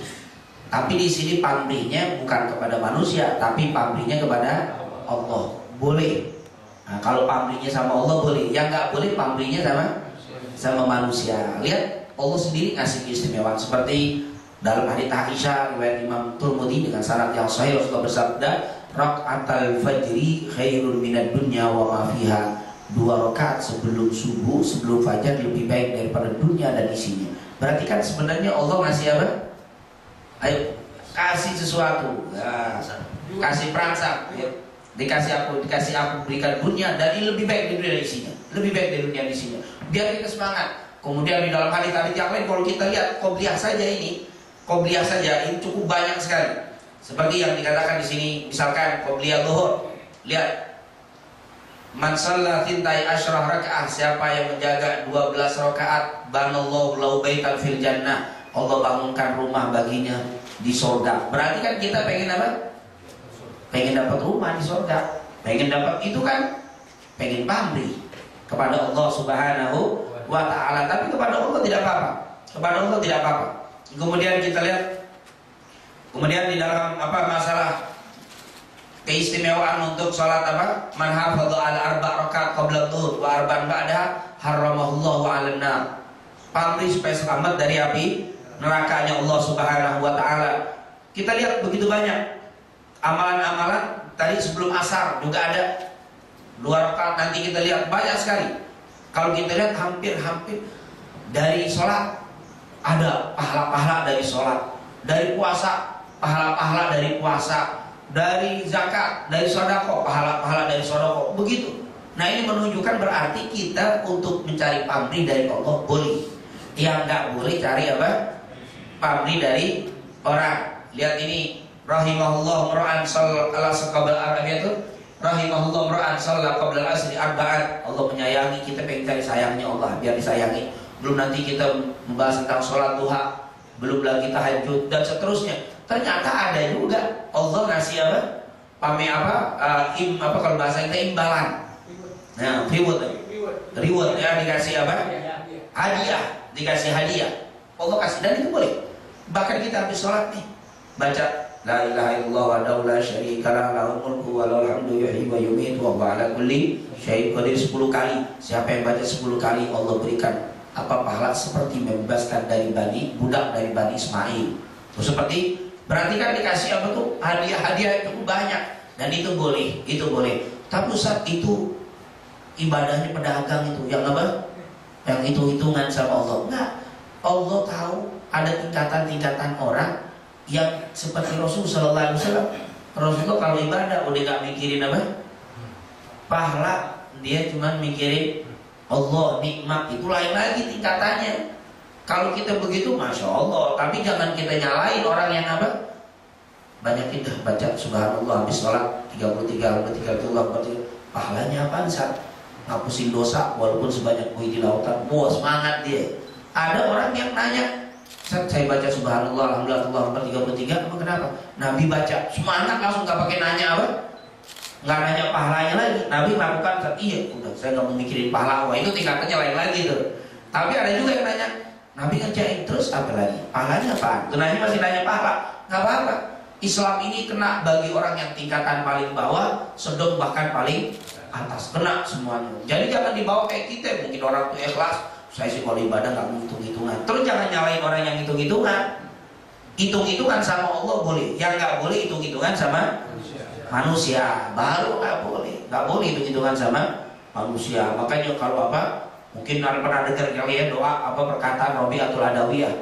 Tapi di sini pamrihnya bukan kepada manusia, tapi pamrihnya kepada Allah. Boleh. Nah, kalau pamrihnya sama Allah boleh. Yang nggak boleh pamrihnya sama manusia. Lihat Allah sendiri ngasih keistimewaan seperti dalam hadits Aisyah riwayat Imam Tirmidzi dengan sanad yang sahih, Rasulullah bersabda, "Raka'atal fajri khairun minad dunya wa ma fiha." 2 rakaat sebelum subuh, sebelum fajar lebih baik daripada dunia dan isinya. Berarti kan sebenarnya Allah ngasih apa? Ayo kasih sesuatu, kasih perangsang, ya. dikasih aku berikan dunia dan ini lebih baik dari dunia dan isinya, lebih baik dari dunia dan isinya. Biar kita semangat. Kemudian di dalam hadits yang lain kalau kita lihat qobliyah saja ini cukup banyak sekali. Seperti yang dikatakan di sini, misalkan qobliyah zuhur, lihat, man shalla 12 rakaat, siapa yang menjaga 12 rakaat, banallahu lahu baitan fil jannah, Allah bangunkan rumah baginya di surga. Berarti kan kita pengen apa? Pengen dapat rumah di surga, pengen dapat itu kan, pengen pamrih kepada Allah Subhanahu wa ta'ala. Tapi kepada Allah tidak apa-apa, kepada Allah tidak apa-apa. Kemudian kita lihat, kemudian di dalam masalah keistimewaan untuk sholat man hafadha ala arba' rakaat qabla dhuhr wa arba'an ba'daha haramahullahu 'alan nar. Pamrih supaya selamat dari api nerakanya Allah Subhanahu wa taala. Kita lihat begitu banyak amalan-amalan tadi sebelum asar juga ada 2 rakaat, nanti kita lihat banyak sekali. Kalau kita lihat hampir-hampir dari sholat ada pahala-pahala dari sholat, dari puasa pahala-pahala dari puasa, dari zakat, dari sedekah pahala-pahala dari sedekah, begitu. Nah ini menunjukkan berarti kita untuk mencari pamrih dari Allah boleh. Yang nggak boleh cari pamrih dari orang. Lihat ini, rahimahullah mra'an shalla qabla al-asri itu, rahimahullah mra'an shalla qabla al-asri arba'at. Allah menyayangi kita, pengen cari sayangnya Allah biar disayangi. Belum nanti kita membahas tentang sholat duha, belum lagi tahajud dan seterusnya. Ternyata ada juga Allah ngasih kalau bahasa kita imbalan. Nah, reward ya, dikasih hadiah, dikasih hadiah. Allah kasih, dan itu boleh. Bahkan kita habis sholat nih baca la ilaha illallah wa la syarika lah lahul mulku wa lahul hamdu yuhyi wa yumiitu wa huwa ala kulli syai'in qadir 10 kali. Siapa yang baca 10 kali Allah berikan pahala seperti membebaskan dari budak dari Bani Ismail. Seperti berarti kan dikasih hadiah-hadiah itu banyak, dan itu boleh, itu boleh. Tapi Ustaz, itu ibadahnya pedagang itu yang yang hitung-hitungan sama Allah. Enggak. Allah tahu ada tingkatan-tingkatan orang yang seperti Rasul sallallahu alaihi wasallam. Rasulullah kalau ibadah udah gak mikirin pahala, dia cuma mikirin Allah, nikmat, itu lain lagi tingkatannya. Kalau kita begitu, masya Allah. Tapi jangan kita nyalain orang yang banyak kita baca subhanallah habis sholat 33 pahalanya apaan Ustaz? Ngapusin dosa walaupun sebanyak buih di lautan. Wah, semangat dia. Ada orang yang nanya, Ustaz, saya baca subhanallah alhamdulillah 33, apa kenapa? Nabi baca semangat langsung, gak pakai nanya nggak nanya pahalanya lagi. Nabi melakukan saat iya, udah saya nggak mau mikirin pahala. Wah, itu tingkatannya lain lagi tuh. Tapi ada juga yang nanya, Nabi ngerjain terus apa lagi? Pahalanya apa? Kenanya masih nanya pahala? Nggak apa-apa. Islam ini kena bagi orang yang tingkatan paling bawah, sedang bahkan paling atas, kena semuanya. Jadi jangan dibawa kayak kita. Mungkin orang tuh ikhlas, saya sih kalau ibadah nggak mau hitung-hitungan. Terus jangan nyalain orang yang hitung-hitungan. Hitung-hitungan sama Allah boleh, yang nggak boleh hitung-hitungan sama manusia, baru nggak boleh hitung-hitungan sama manusia. Makanya kalau mungkin pernah dengar kalian doa perkataan Rabi'atul Adawiyah,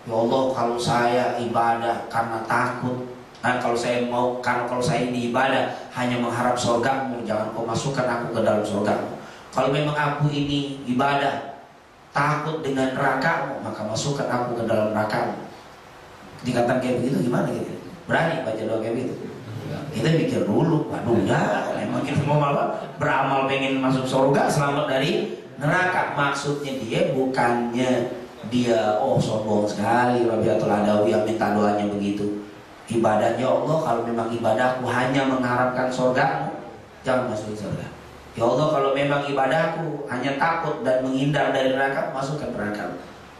ya Allah, kalau saya ibadah karena takut, kalau saya ini ibadah hanya mengharap surgamu, jangan kau masukkan aku ke dalam surgamu. Kalau memang aku ini ibadah takut dengan nerakamu, maka masukkan aku ke dalam nerakamu. Dikatakan kayak begitu gimana gitu? Berani baca doa kayak gitu? Kita pikir dulu, waduh ya, emang kita mau beramal pengen masuk surga, selamat dari neraka. Maksudnya dia bukannya dia sombong sekali Rabi'atul Adawiyah minta doanya begitu. Ibadahnya Allah, kalau memang ibadahku hanya mengharapkan surgamu, jangan masuk surga. Ya Allah, kalau memang ibadahku hanya takut dan menghindar dari neraka, masukkan neraka.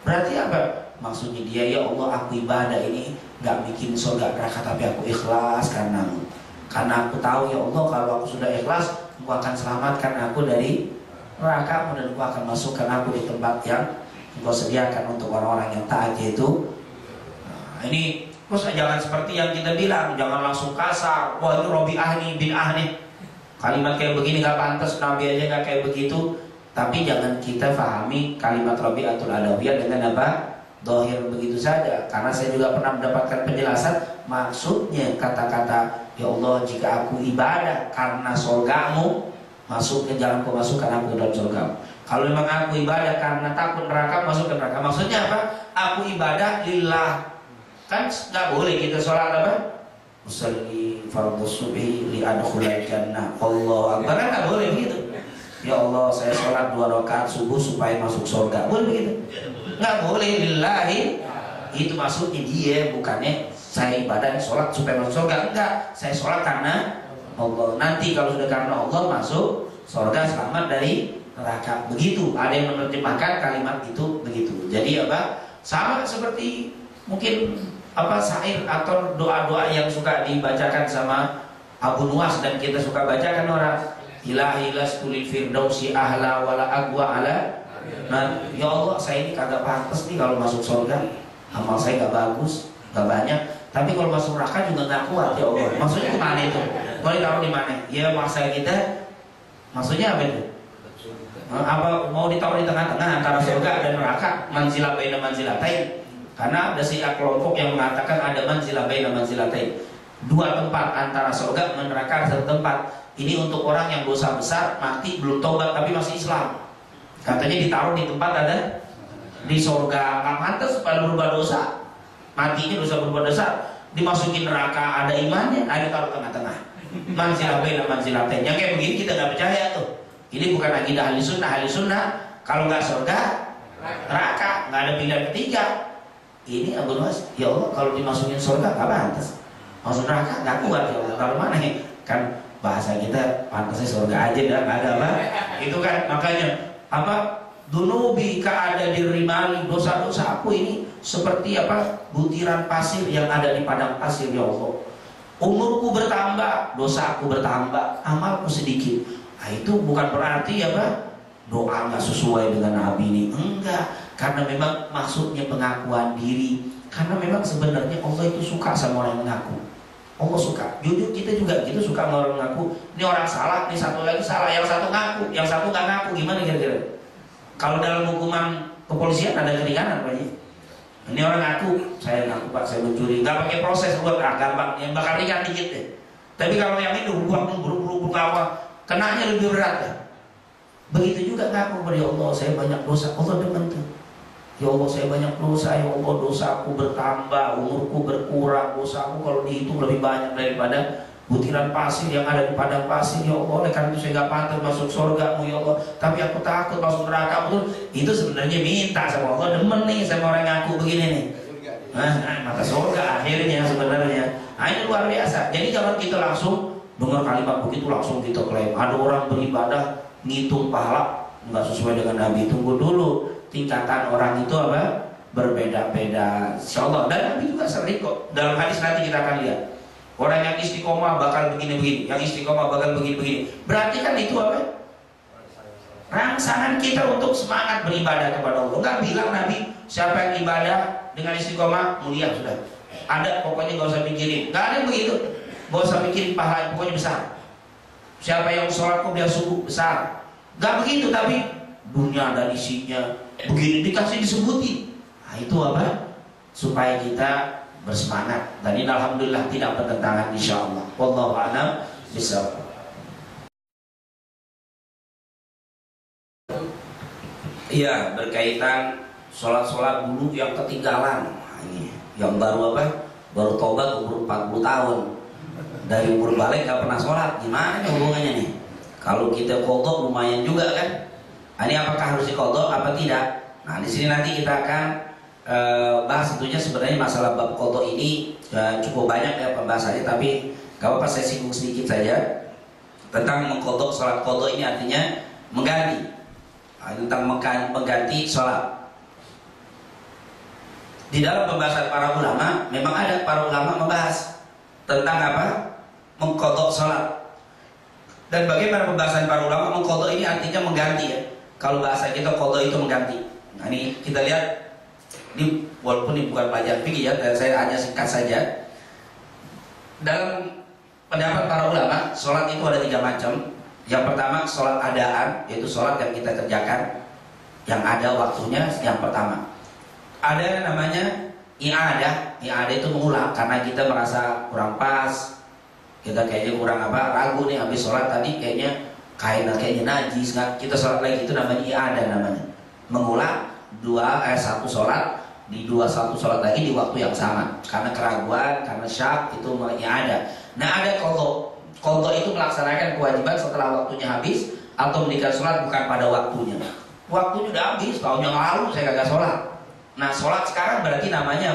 Berarti apa? Maksudnya dia, ya Allah, aku ibadah ini gak bikin surga neraka, tapi aku ikhlas karenamu. Karena aku tahu ya Allah, kalau aku sudah ikhlas, Engkau akan selamatkan aku dari neraka, dan Engkau akan masukkan aku di tempat yang Engkau sediakan untuk orang-orang yang taat, yaitu ini. Terus jangan seperti yang kita bilang, jangan langsung kasar. Wah, itu Rabi'ah nih bin nih, kalimat kayak begini gak pantas, Nabi aja gak kayak begitu. Tapi jangan kita fahami kalimat Rabi'atul Adawiyah dengan dohir begitu saja. Karena saya juga pernah mendapatkan penjelasan, maksudnya kata-kata ya Allah, jika aku ibadah karena surgamu, masuknya jangan kau masukkan aku ke dalam surgamu. Kalau memang aku ibadah karena takut neraka, masuk ke neraka. Maksudnya apa? Aku ibadah lillah. Kan nggak boleh kita sholat usolli fardhu subhi li adkhulal jannah. Allah akbar, kan nggak boleh begitu. Ya Allah, saya sholat 2 rakaat subuh supaya masuk surga. Boleh begitu? Nggak boleh lillahi. Itu maksudnya dia, bukannya saya ibadah sholat supaya masuk surga. Enggak, saya sholat karena Allah. Nanti kalau sudah karena Allah masuk surga, selamat dari neraka. Begitu. Ada yang menerjemahkan kalimat itu begitu. Jadi sama seperti mungkin syair atau doa-doa yang suka dibacakan sama Abu Nuwas dan kita suka bacakan orang. Ilahi laskulil firdausi ahla wala agwa ala. Nah, ya Allah, saya ini kagak pantas nih kalau masuk surga. Amal saya gak bagus, gak banyak. Tapi kalau masuk neraka juga gak kuat, ya Allah. Maksudnya kemana itu? Boleh taruh di mana? Ya maksa kita. Maksudnya apa itu? Apa mau ditaruh di tengah-tengah antara surga dan neraka? Manzilah baina manzilatain. Karena ada kelompok yang mengatakan ada manzilah baina manzilatain. Dua tempat antara surga dan neraka, satu tempat. Ini untuk orang yang dosa besar, mati belum tobat tapi masih Islam. Katanya ditaruh di tempat ada di surga, nggak pantas pada berubah dosa. Matinya dosa berubah dosa, dimasukin neraka ada imannya, ada taruh tengah-tengah. Manzilah baina manzilatain. Yang kayak begini kita nggak percaya tuh. Ini bukan akidah ahli sunnah. Ahli sunnah kalau nggak surga, neraka, nggak ada pilihan ketiga. Ini Abu Nuwas, ya Allah kalau dimasukin surga nggak pantas. Masuk neraka nggak kuat, ya Allah. Taruh mana? Kan bahasa kita pantasnya surga aja dah, nggak ada apa. Itu kan makanya dunubi keada dirimali, dosa-dosa aku ini seperti butiran pasir yang ada di padang pasir, ya Allah. Umurku bertambah, dosaku bertambah, amalku sedikit. Nah, itu bukan berarti doa nggak sesuai dengan Nabi ini, enggak. Karena memang maksudnya pengakuan diri. Karena memang sebenarnya Allah itu suka sama orang yang mengaku. Allah suka. Jujur kita juga gitu, suka sama orang ngaku. Ini orang salah, ini satu lagi salah, yang satu ngaku, yang satu nggak ngaku. Gimana kira-kira? Kalau dalam hukuman kepolisian ada keringanan Pak. Ini orang ngaku, saya ngaku Pak, saya mencuri. Nggak pakai proses buat gampang, yang bakal ringan dikit deh. Tapi kalau yang itu buruk-buruk apa, kenanya lebih berat ya. Begitu juga ngaku, ya Allah saya banyak dosa. Allah demen tuh. Ya Allah saya banyak dosa, ya Allah dosaku bertambah, umurku berkurang, dosaku kalau dihitung lebih banyak daripada butiran pasir yang ada di padang pasir, ya Allah. Oleh karena itu saya gak pantas masuk surgamu, ya Allah. Tapi aku takut masuk neraka. Itu sebenarnya minta sama Allah, demen nih sama orang ngaku begini nih. Maka surga akhirnya sebenarnya. Nah ini luar biasa. Jadi jangan kita langsung dengar kalimat begitu langsung kita klaim. Ada orang beribadah ngitung pahala nggak sesuai dengan Nabi. Tunggu dulu. Tingkatan orang itu berbeda-beda, insyaallah. Dan Nabi juga sering kok. Dalam hadis nanti kita akan lihat orang yang istiqomah bakal begini-begini, yang istiqomah bakal begini-begini. Berarti kan itu rangsangan kita untuk semangat beribadah kepada Allah. Nggak bilang Nabi siapa yang ibadah dengan istiqomah mulia sudah. Ada pokoknya nggak usah pikirin. Nggak ada yang begitu. Nggak usah pikirin pahala pokoknya besar. Siapa yang sholat biar subuh besar. Nggak begitu, tapi dunia dan isinya begini dikasih disebutin. Nah itu supaya kita bersemangat. Dan ini alhamdulillah tidak bertentangan insyaallah. Wallahu a'lam bishawab. Iya, berkaitan sholat-sholat dulu yang ketinggalan. Nah, ini yang baru baru tobat umur 40 tahun. Dari umur balik gak pernah sholat. Gimana hubungannya nih? Kalau kita qadha lumayan juga kan? Ini apakah harus diqadha apa tidak? Nah di sini nanti kita akan bahas tentunya sebenarnya masalah bab qadha ini cukup banyak ya pembahasannya, tapi gak apa-apa saya singgung sedikit saja tentang mengqadha sholat qadha ini artinya mengganti. Tentang mengganti sholat. Di dalam pembahasan para ulama memang ada para ulama membahas tentang mengqadha sholat. Dan bagaimana pembahasan para ulama mengqadha ini artinya mengganti ya. Kalau bahasa kita qadha itu mengganti. Nah ini kita lihat, ini walaupun ini bukan pelajaran fikih ya, saya hanya singkat saja. Dalam pendapat para ulama, sholat itu ada 3 macam. Yang pertama sholat adaan, yaitu sholat yang kita kerjakan, yang ada waktunya. Yang pertama ada namanya i'adah. I'adah itu mengulang karena kita merasa kurang pas, kita kayaknya kurang ragu nih habis sholat tadi kayaknya kayaknya najis, kan? Kita sholat lagi, itu namanya i'adah namanya. Mengulang satu sholat di satu sholat lagi di waktu yang sama karena keraguan, karena syak, itu i'adah. Nah ada qadha. Qadha itu melaksanakan kewajiban setelah waktunya habis atau meninggal sholat bukan pada waktunya. Waktunya udah habis, tahun yang lalu saya kagak sholat. Nah sholat sekarang berarti namanya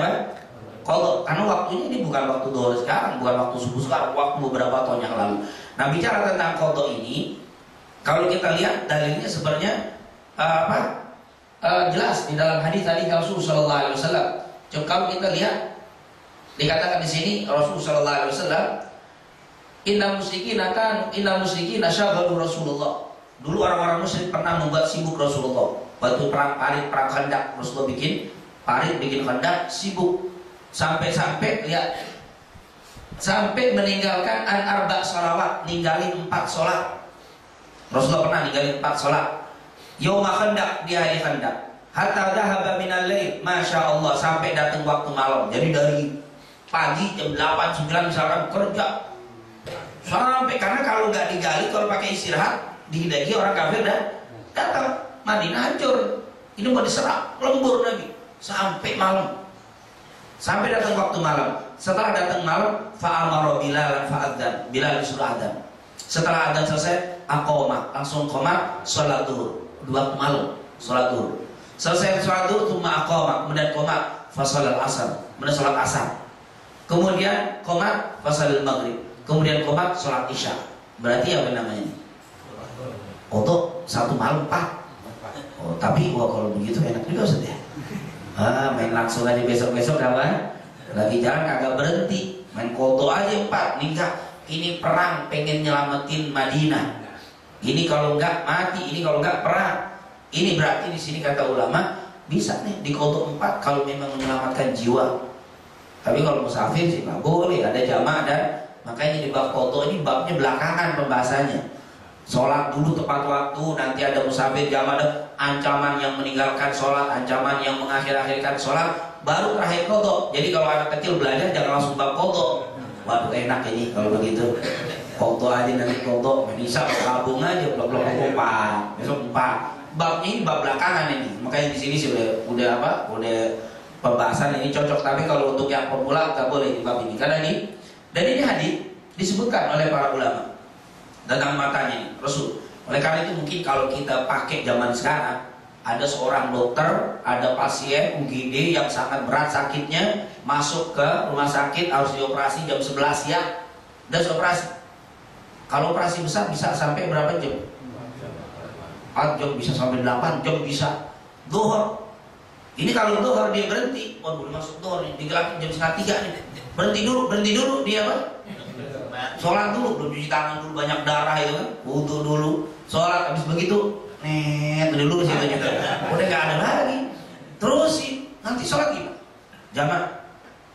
qadha, karena waktunya ini bukan waktu zuhur sekarang, bukan waktu subuh sekarang, waktu beberapa tahun yang lalu. Nah bicara tentang qadha ini, kalau kita lihat dalilnya sebenarnya jelas di dalam hadis tadi Rasulullah sallallahu alaihi wasallam Coba kalau kita lihat, dikatakan di sini Rasulullah sallallahu alaihi wasallam, Inna musyrikina syaghalu Rasulullah. Dulu orang-orang musyrik pernah membuat sibuk Rasulullah. Waktu perang parit, perang Khandaq, Rasulullah bikin parit, bikin Khandaq, sibuk. Sampai-sampai lihat, sampai meninggalkan arba sholawat, ninggalin 4 sholat. Rasulullah pernah ninggalin 4 sholat. Yauma Khandaq, di hari Khandaq. Hatta dhahaba minal lail, Masya Allah, sampai datang waktu malam. Jadi dari pagi jam 8, 9 misalkan kerja sampai, karena kalau nggak digali, kalau pakai istirahat dihidaki orang kafir dan datang. Madinah hancur, ini mau diserang, lembur lagi sampai malam, sampai datang waktu malam. Setelah datang malam, fa'amara Bilal fa'adzan, Bilal disuruh adzan. Setelah adzan selesai, aqoma, langsung qomat, sholat duhur. Waktu malam, sholat duhur. Selesai sholat duhur, tuma aqoma, kemudian qomat, fasalat asar, kemudian sholat asar. Kemudian qomat, fasalat maghrib. Kemudian qomat, sholat isya. Berarti apa namanya? Untuk 1 malam 4. Oh, tapi kalau begitu enak juga Ustaz ya. Main langsung aja besok-besok kawan. Lagi jalan kagak berhenti, main koto aja 4. Ini perang, pengen nyelamatin Madinah. Ini kalau enggak mati, ini kalau enggak perang. Ini berarti di sini kata ulama bisa nih di koto 4 kalau memang menyelamatkan jiwa. Tapi kalau musafir sih nggak boleh, ada jamaah. Dan makanya di bab koto ini babnya belakangan pembahasannya. Sholat dulu tepat waktu, nanti ada musafir jamaah, ada ancaman yang meninggalkan sholat, ancaman yang mengakhir-akhirkan sholat, baru terakhir kodok. Jadi kalau anak kecil belajar jangan langsung bab kodok. Waduh enak ini kalau begitu. Kodok aja nanti kodok, bisa gabung aja blok-blok 4, besok 4. Bab ini bab belakangan ini, makanya di sini sih udah pembahasan ini cocok. Tapi kalau untuk yang pemula nggak boleh di bab ini, karena ini dan ini hadis disebutkan oleh para ulama tentang matanya ini Rasul. Oleh karena itu mungkin kalau kita pakai zaman sekarang, ada seorang dokter, ada pasien UGD yang sangat berat sakitnya, masuk ke rumah sakit harus dioperasi jam 11 siang, dan operasi. Kalau operasi besar bisa sampai berapa jam? 4 jam, bisa sampai 8 jam, bisa. Zuhur. Ini kalau zuhur dia berhenti, waduh masuk zuhur nih, digelakin jam 2:30 nih. Berhenti dulu dia apa? Sholat dulu, belum cuci tangan dulu, banyak darah itu kan, wudu dulu, sholat, habis begitu, dulu situ gitu, udah nggak ada lagi, terusin, nanti sholat gimana? Jamaah,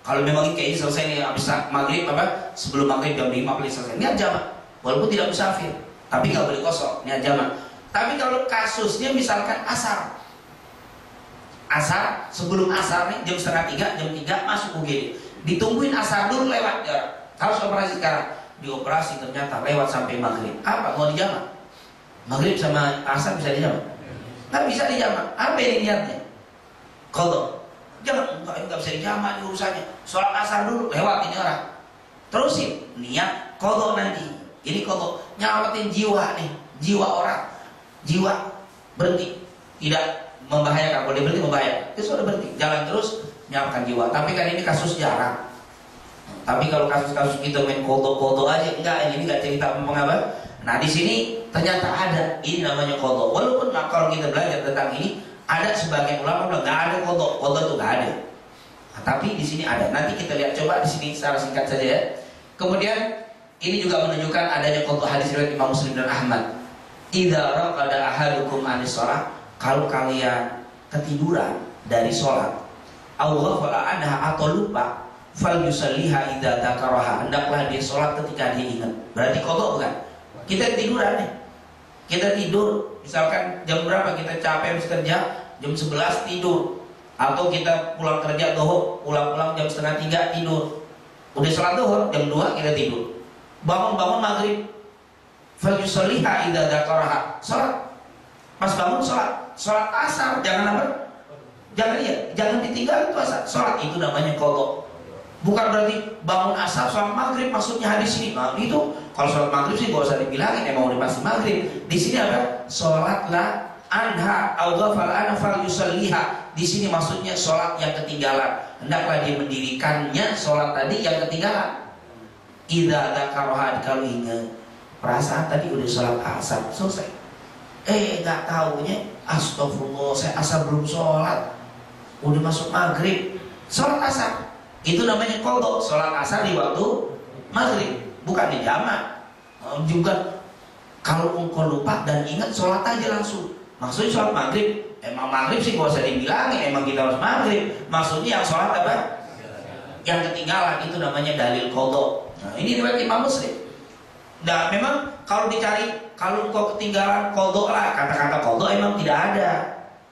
kalau memang kayak ini selesai nih, habis maghrib apa, sebelum maghrib jam 5 boleh selesai, niat jamaah, walaupun tidak musafir, tapi nggak boleh kosong, niat jamaah. Tapi kalau kasusnya misalkan asar, sebelum asar nih, jam 2:30, jam 3 masuk UGD, ditungguin asar dulu lewat jarak. Harus operasi sekarang, dioperasi ternyata lewat sampai maghrib. Apa mau dijamak? Maghrib sama asar bisa dijamak? Nggak bisa dijamak. Apa ini niatnya? Qadha. Jangan, nggak bisa dijamak ini urusannya. Sholat asar dulu lewat ini orang. Terusin niat qadha nanti. Ini qadha, nyelamatin jiwa nih, jiwa orang, jiwa berhenti, tidak membahayakan. Kalau dia berhenti membahayakan, dia sudah berhenti, jalan terus menyelamatkan jiwa. Tapi kan ini kasus jarang. Tapi kalau kasus-kasus kita main kodo-kodo aja, enggak, ini enggak cerita mengapa. Nah di sini ternyata ada, ini namanya kodo. Walaupun kalau kita belajar tentang ini, ada sebagian ulama bilang enggak ada kodo itu enggak ada. Nah, tapi di sini ada. Nanti kita lihat coba di sini secara singkat saja ya. Kemudian ini juga menunjukkan adanya kodo hadis riwayat Imam Muslim dan Ahmad. Idza raqada ahadukum anis shalah, kalau kalian ketiduran dari sholat, Allah wala anha atau lupa, fal yusalliha idza dzakaraha, hendaklah dia sholat ketika dia ingat. Berarti qadha bukan? Kita tiduran nih. Kita tidur, misalkan jam berapa kita capek habis kerja, jam 11 tidur. Atau kita pulang kerja zuhur, pulang jam 2:30 tidur. Udah sholat zuhur, jam 2 kita tidur. Bangun maghrib, fal yusalliha idza dzakaraha. Sholat. Pas bangun sholat asar, jangan apa? Jangan ditinggal itu asar. Sholat itu namanya qadha. Bukan berarti bangun asar sholat maghrib, maksudnya hadis ini. Nah, itu kalau sholat maghrib sih gak usah dibilangin, emang udah pasti maghrib. Di sini apa? Sholatlah anha au ghafal anha fal yusalliha. Di sini maksudnya sholat yang ketinggalan, hendaklah dia mendirikannya sholat tadi yang ketinggalan. Idza dzakaraha, kalau ingat perasaan tadi udah sholat asar selesai. Nggak taunya astagfirullah, saya asar belum sholat, udah masuk maghrib. sholat asar itu namanya qadha, sholat asar di waktu maghrib, bukan di jamak. Juga kalau engkau lupa dan ingat, sholat aja langsung. Maksudnya sholat maghrib, emang maghrib sih gak usah dibilangin, emang kita harus maghrib. Maksudnya yang sholat apa? Yang ketinggalan, itu namanya dalil qadha. Nah, ini riwayat Imam Muslim. Nah, memang kalau dicari, kalau engkau ketinggalan qadha lah, kata-kata qadha emang tidak ada.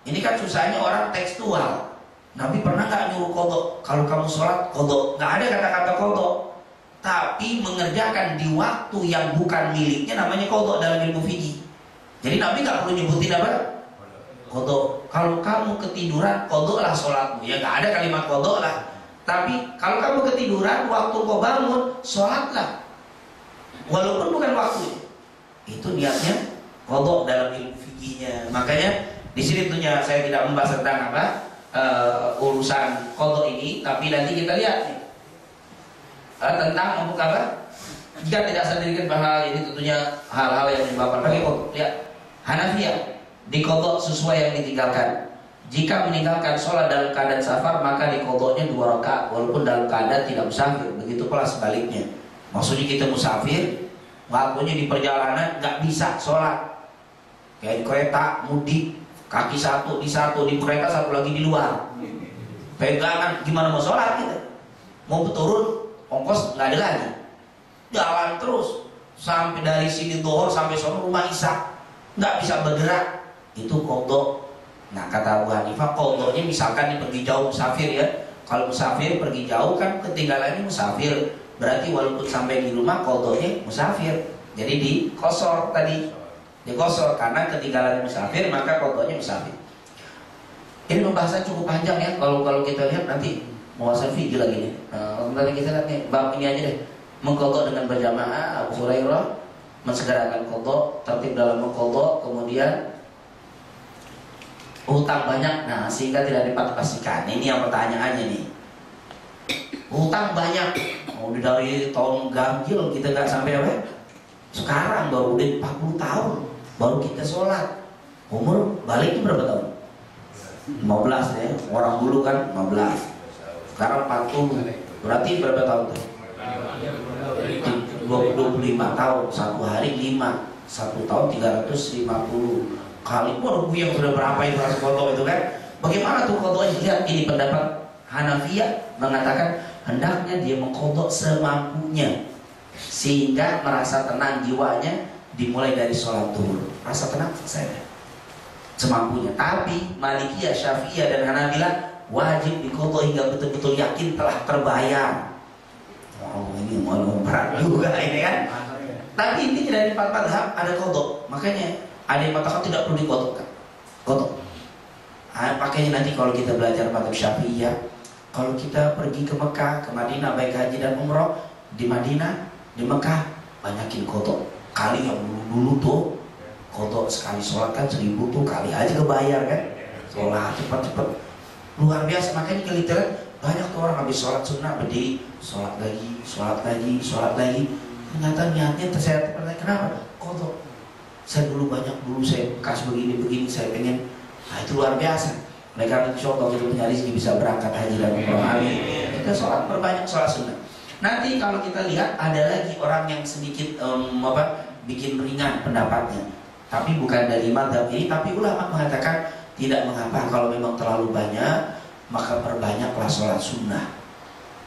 Ini kan susahnya orang tekstual. Nabi pernah nggak nyuruh qadha? Kalau kamu sholat qadha, nggak ada kata-kata qadha. Tapi mengerjakan di waktu yang bukan miliknya namanya qadha dalam ilmu fikih. Jadi Nabi nggak perlu nyebutin apa? Qadha. Kalau kamu ketiduran, qadha lah sholatmu. Ya nggak ada kalimat qadha lah. Tapi kalau kamu ketiduran, waktu kau bangun, sholatlah. Walaupun bukan waktu. Itu niatnya qadha dalam ilmu fikihnya. Makanya di sini tentunya saya tidak membahas tentang apa urusan qadha ini, tapi nanti kita lihat nih tentang apa? Jika tidak sendirikan bahwa ini tentunya hal-hal yang menyebabkan bagi qadha. Lihat, Hanafiyah di qadha sesuai yang ditinggalkan. Jika meninggalkan sholat dalam keadaan safar, maka di qadhanya 2 rakaat walaupun dalam keadaan tidak musafir. Begitu pula sebaliknya. Maksudnya kita musafir, waktunya di perjalanan nggak bisa sholat. Kayak di kereta mudik, kaki satu di kereta, satu lagi di luar. Pegangan, gimana mau sholat kita? Mau turun, ongkos nggak ada lagi. Jalan terus sampai dari sini Dhuhr sampai sono rumah Isya, nggak bisa bergerak. Itu qadha. Nah, kata Abu Hanifah, qadhanya misalkan pergi jauh musafir ya. Kalau musafir pergi jauh kan ketinggalannya musafir. Berarti walaupun sampai di rumah qadhanya musafir. Jadi dikosor tadi. Dikosor karena ketinggalan musafir, maka qadhanya musafir. Ini pembahasan cukup panjang ya. Kalau kita lihat nanti mau video lagi nih. Nanti kita lihat nih bab ini aja deh. Mengqadha dengan berjamaah. Abu Hurairah mensegerakan qadha, tertib dalam mengqadha, kemudian hutang banyak, nah sehingga tidak dipastikan. Ini yang pertanyaannya nih. Hutang banyak, udah dari tahun ganjil kita nggak sampai apa? Sekarang baru udah 40 tahun baru kita sholat. Umur balik itu berapa tahun? 15 ya. Orang dulu kan 15. Sekarang 40. Berarti berapa tahun tuh? 25 tahun. Satu hari 5. 1 tahun 350 kali. Waduh, yang sudah berapa itu harus qadha itu kan? Bagaimana tuh qadha? Lihat, ini pendapat Hanafiyah mengatakan hendaknya dia mengqadha semampunya sehingga merasa tenang jiwanya dimulai dari sholat Dhuhr. Rasa tenang selesai semampunya. Tapi Malikiyah, Syafi'iyah dan Hanabilah wajib diqadha hingga betul-betul yakin telah terbayar. Wow, ini malu berat juga ini kan. Tapi intinya dari 4 mazhab ada qadha. Makanya ada yang mengatakan tidak perlu diqadhakan. Qadha. Makanya nanti kalau kita belajar mazhab Syafi'iyah, kalau kita pergi ke Mekah, ke Madinah baik haji dan umroh, di Madinah, di Mekah banyakin qadha. Kali yang dulu tuh qadha sekali sholat kan 1000 tuh kali aja kebayar kan. Sholat cepat-cepat luar biasa. Makanya kalau kita lihat banyak tuh orang habis sholat sunnah berdiri, sholat lagi. Ternyata niatnya saya ternyata kenapa? Qadha. Saya dulu saya bekas begini saya pengen. Nah, itu luar biasa. Mereka insya Allah kita punya rezeki bisa berangkat haji dan umroh. Amin. Kita perbanyak sholat sunnah. Nanti kalau kita lihat ada lagi orang yang sedikit bikin ringan pendapatnya. Tapi bukan dari mazhab ini, tapi ulama mengatakan tidak mengapa kalau memang terlalu banyak, maka perbanyaklah sholat sunnah.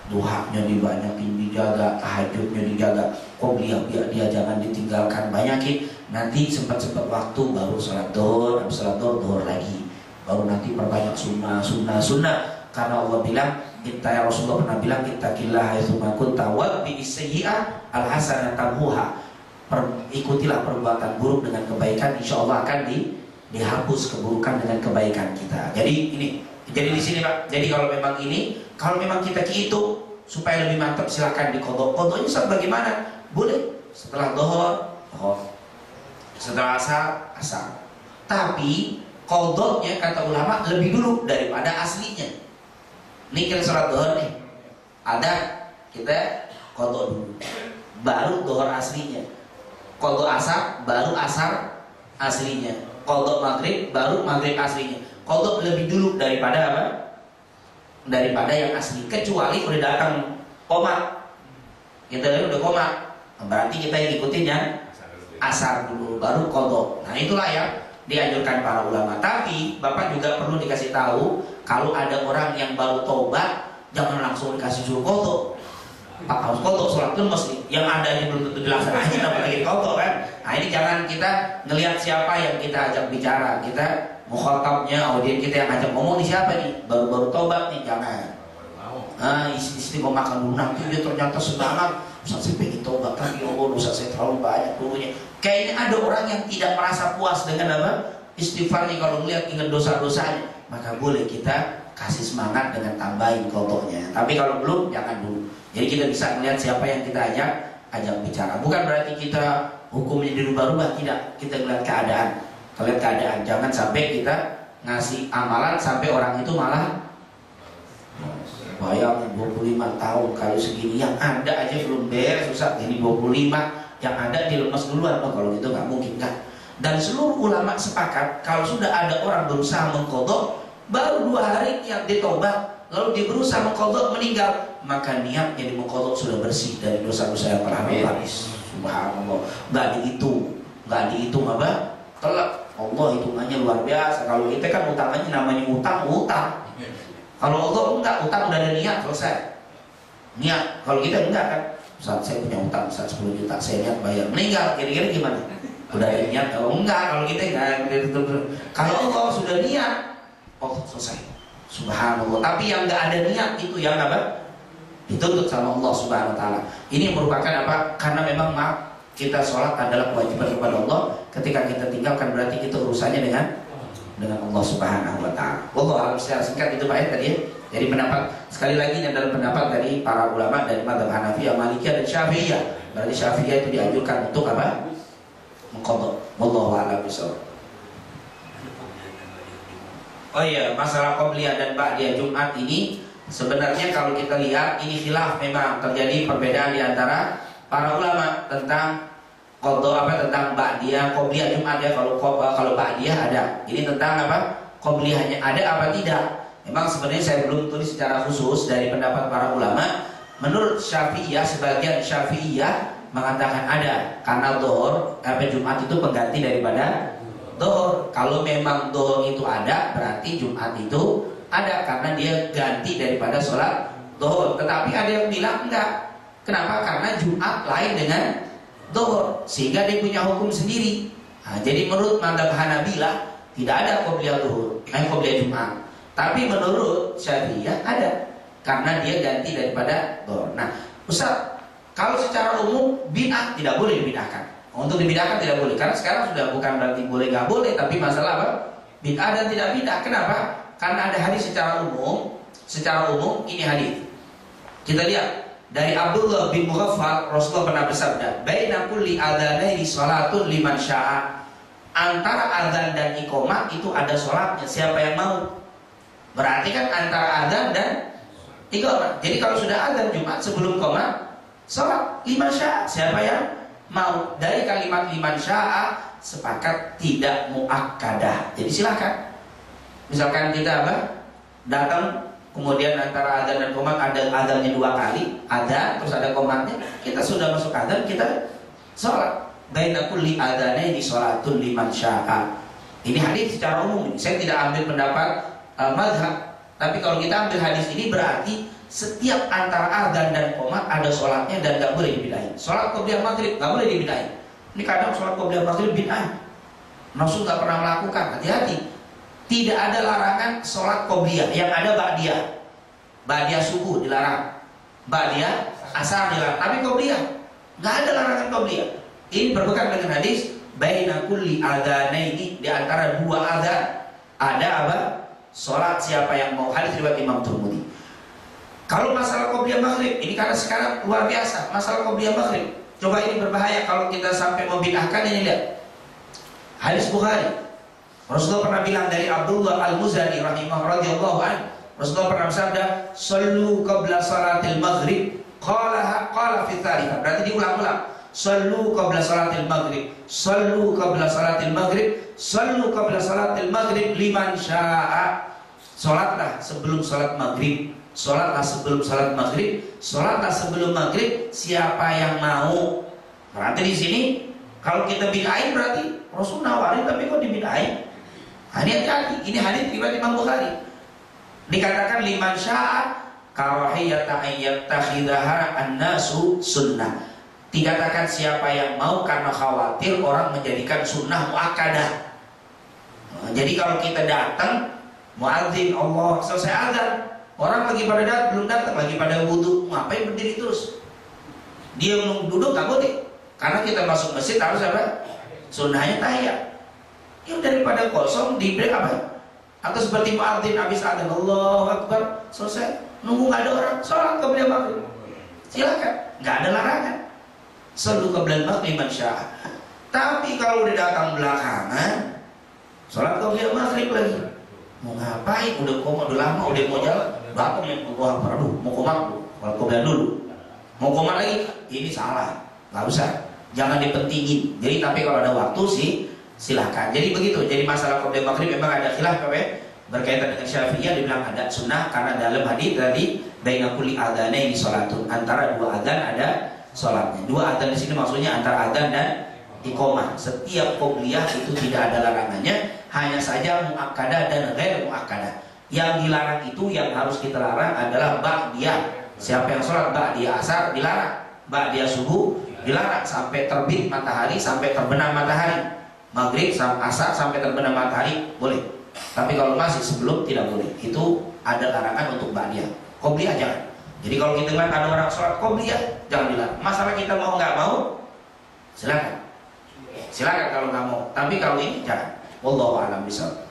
Duhanya dibanyakin, dijaga, tahajudnya dijaga, qobliyah dia jangan ditinggalkan, banyakin. Nanti sempat waktu baru sholat Dhuhr, habis sholat Dhuhr lagi. Baru nanti perbanyak sunnah. Karena Allah bilang, ya Rasulullah pernah bilang, ittaqillah haitsu ma kunta wa bi sayyi'ah al-hasanah tamhuha. Ikutilah perbuatan buruk dengan kebaikan, insya Allah akan dihapus keburukan dengan kebaikan kita. Jadi ini, jadi di sini Pak. Jadi kalau memang kita itu supaya lebih mantap silakan diqadha. Qadhanya saat bagaimana? Boleh setelah Dhuhr, setelah asar. Tapi qadhanya kata ulama lebih dulu daripada aslinya. Ini kita sholat Dhuhr nih, ada kita qadha dulu, baru Dhuhr aslinya. Qadha asar baru asar aslinya. Qadha maghrib baru maghrib aslinya. Qadha lebih dulu daripada apa? daripada yang asli, kecuali udah datang koma, kita udah koma, berarti kita yang ikutin yang asar dulu baru qadha. Nah itulah yang dianjurkan para ulama. Tapi Bapak juga perlu dikasih tahu, kalau ada orang yang baru tobat, jangan langsung dikasih suruh qadha. Pak harus qadha sholat itu mesti yang ada aja belum tentu dilaksanain, apalagi qadha kan. Nah ini jangan kita ngelihat siapa yang kita ajak bicara, kita mukhatabnya, audiens kita yang ajak ngomong nih siapa nih, baru-baru tobat nih, jangan. Nah istri mau makan dulu, nanti dia ternyata semangat, Ustaz saya pengen tobat tapi Allah dosa saya terlalu banyak dulunya. Kayaknya ada orang yang tidak merasa puas dengan apa? Istighfarnya, kalau melihat ingat dosa-dosanya, maka boleh kita kasih semangat dengan tambahin qadhanya. Tapi kalau belum, jangan dulu. Jadi kita bisa melihat siapa yang kita ajak bicara. Bukan berarti kita hukumnya dirubah-rubah, tidak. Kita lihat keadaan. Kita lihat keadaan. Jangan sampai kita ngasih amalan sampai orang itu malah bayang 25 tahun kali segini, yang ada aja belum beres susah, ini 25 yang ada dilemas duluan. Oh, kalau gitu nggak mungkin kan. Dan seluruh ulama sepakat kalau sudah ada orang berusaha mengqadha, baru 2 hari niat ditobat, lalu dia berusaha mengqadha meninggal, maka niatnya di mengqadha sudah bersih dari dosa-dosa yang pernah berlapis. Subhanallah, nggak dihitung apa? Telak. Allah hitungannya luar biasa. Kalau kita kan utangannya namanya utang. Kalau Allah enggak, utang udah ada niat selesai. Niat. Kalau kita enggak kan, Ustaz saya punya utang Ustaz 10 juta, saya niat bayar, meninggal, kira-kira gimana? Udah ada niat. Kalau enggak, kalau kita enggak. Kalau Allah sudah niat, oh selesai. Subhanallah. Tapi yang enggak ada niat itu yang apa? Dituntut sama Allah Subhanahu wa taala. Ini merupakan apa? Karena memang maaf, kita sholat adalah kewajiban kepada Allah. Ketika kita tinggalkan berarti kita urusannya dengan Allah Subhanahu wa taala. Allah alam, secara singkat itu Pak ya tadi ya. Jadi pendapat sekali lagi ini adalah pendapat dari para ulama dari mazhab Hanafiyah, Malikiyah dan Syafi'iyah. Berarti Syafi'iyah itu dianjurkan untuk apa? Mengqadha. Wallahu a'lam bishawab. Oh iya, masalah qabliyah dan ba'diyah Jumat ini sebenarnya kalau kita lihat ini khilaf, memang terjadi perbedaan di antara para ulama tentang qadha tentang ba'diyah, qabliyah Jumat ya. Kalau ba'diyah ada. Ini tentang apa? Qabliyahnya ada apa tidak? Memang sebenarnya saya belum tulis secara khusus dari pendapat para ulama. Menurut Syafi'iyah, sebagian Syafi'iyah mengatakan ada, karena dhuhr Jumat itu pengganti daripada dhuhr. Kalau memang dhuhr itu ada, berarti Jumat itu ada karena dia ganti daripada sholat dhuhr. Tetapi ada yang bilang enggak. Kenapa? Karena Jumat lain dengan dhuhr, sehingga dia punya hukum sendiri. Nah, jadi menurut mazhab Hanabilah tidak ada qabliyah dhuhr, qabliyah Jumat. Tapi menurut Syafi'iyah ada, karena dia ganti daripada dhuhr. Nah, Ustaz, kalau secara umum bid'ah tidak boleh dibid'ahkan. Untuk dibid'ahkan tidak boleh, karena sekarang sudah bukan berarti boleh nggak boleh, tapi masalah apa? Bid'ah dan tidak bid'ah. Kenapa? Karena ada hadis secara umum. Secara umum ini hadis. Kita lihat dari Abdullah bin Mughaffal, Rasulullah pernah bersabda, "Baina kulli adzanaini shalatun liman syaa." Antara azan dan iqamah itu ada sholatnya, siapa yang mau. Berarti kan antara azan dan iqamah. Jadi kalau sudah azan Jumat sebelum iqamah, sholat liman syaa, siapa yang mau. Dari kalimat liman syaa sepakat tidak muakkadah. Jadi silakan. Misalkan kita apa? Datang, kemudian antara adzan dan qomat ada adzannya 2 kali, adzan terus ada qomatnya, kita sudah masuk adzan, kita sholat. Baina kulli adzanaini sholatun liman syaa. Ini hadis secara umum. Saya tidak ambil pendapat mazhab, tapi kalau kita ambil hadis ini berarti setiap antara adzan dan qomat ada sholatnya dan nggak boleh dibidahin. Sholat qobliyah maghrib nggak boleh dibidahin. Ini kadang sholat qobliyah maghrib bid'ah. Rasul nggak pernah melakukan. Hati-hati. Tidak ada larangan sholat qobliyah, yang ada ba'diyah. Ba'diyah subuh dilarang, ba'diyah asar dilarang, tapi qobliyah nggak ada larangan qobliyah. Ini berpegang dengan hadis baina kulli adzanaini, di antara 2 adzan ada apa? Sholat siapa yang mau. Hadis riwayat Imam Tirmidzi. Kalau masalah qobliyah maghrib ini karena sekarang luar biasa masalah qobliyah maghrib. Coba ini berbahaya kalau kita sampai membid'ahkan. Ini lihat hadis Bukhari. Rasulullah pernah bilang dari Abdullah Al-Muzani radhiyallahu anhu, Rasulullah pernah bersabda, "Shallu qabla salatil maghrib." Qala fi tsarika. Berarti diulang-ulang. Shallu qabla salatil maghrib. Shallu qabla salatil maghrib. Shallu qabla salatil maghrib liman syaa. sholatlah sebelum sholat maghrib, sholatlah sebelum sholat maghrib, sholatlah sebelum maghrib. Siapa yang mau? Berarti di sini kalau kita bid'ain berarti Rasul nawarin tapi kok dibid'ain? Hati-hati. Ini hadis riwayat Imam Bukhari. Dikatakan liman sya'a karahiyata ayyattakhidaha an-nasu sunnah. Dikatakan siapa yang mau karena khawatir orang menjadikan sunnah muakkadah. Jadi kalau kita datang muadzin Allah selesai azan, orang lagi pada datang, belum datang, lagi pada wudu, ngapain berdiri terus? Dia menunggu duduk tak boleh. Karena kita masuk masjid harus apa? Sunnahnya tahiyat. Ya daripada kosong diberi apa? Atau seperti muadzin habis adzan Allahu Akbar selesai, nunggu nggak ada orang, sholat qabla maghrib. Silakan, nggak ada larangan. Selalu qabla maghrib mansya. Tapi kalau udah datang belakangan, sholat qabla maghrib lagi. Mau ngapain? Udah koma, udah lama, udah mau jalan. Bapak yang Allahu Akbar, aduh, mau komat dulu. Kalau qabla dulu, mau komat lagi, ini salah. Nggak usah, jangan dipentingin. Jadi tapi kalau ada waktu sih silakan. Jadi begitu. Jadi masalah qabla maghrib memang ada khilaf berkaitan dengan Syafi'iyah. Dibilang ada sunnah karena dalam hadis tadi baina kulli adzanaini salatun, antara dua adzan ada salatnya. Dua adzan di sini maksudnya antara adzan dan iqamah. Setiap qobliyah itu tidak ada larangannya, hanya saja muakkadah dan ghair muakkadah. Yang dilarang itu, yang harus kita larang adalah ba'diyah. Siapa yang sholat ba'diyah asar dilarang, ba'diyah subuh dilarang sampai terbit matahari, sampai terbenam matahari. Maghrib sampai asar sampai terbenam matahari boleh. Tapi kalau masih sebelum tidak boleh. Itu ada larangan untuk ba'diyah. Qobliyah jangan. Jadi kalau kita lihat ada orang sholat qobliyah, jangan dilarang. Masalah kita mau nggak mau, silakan. Silakan kalau nggak mau. Tapi kalau ini jangan. Wallahu a'lam bishawab.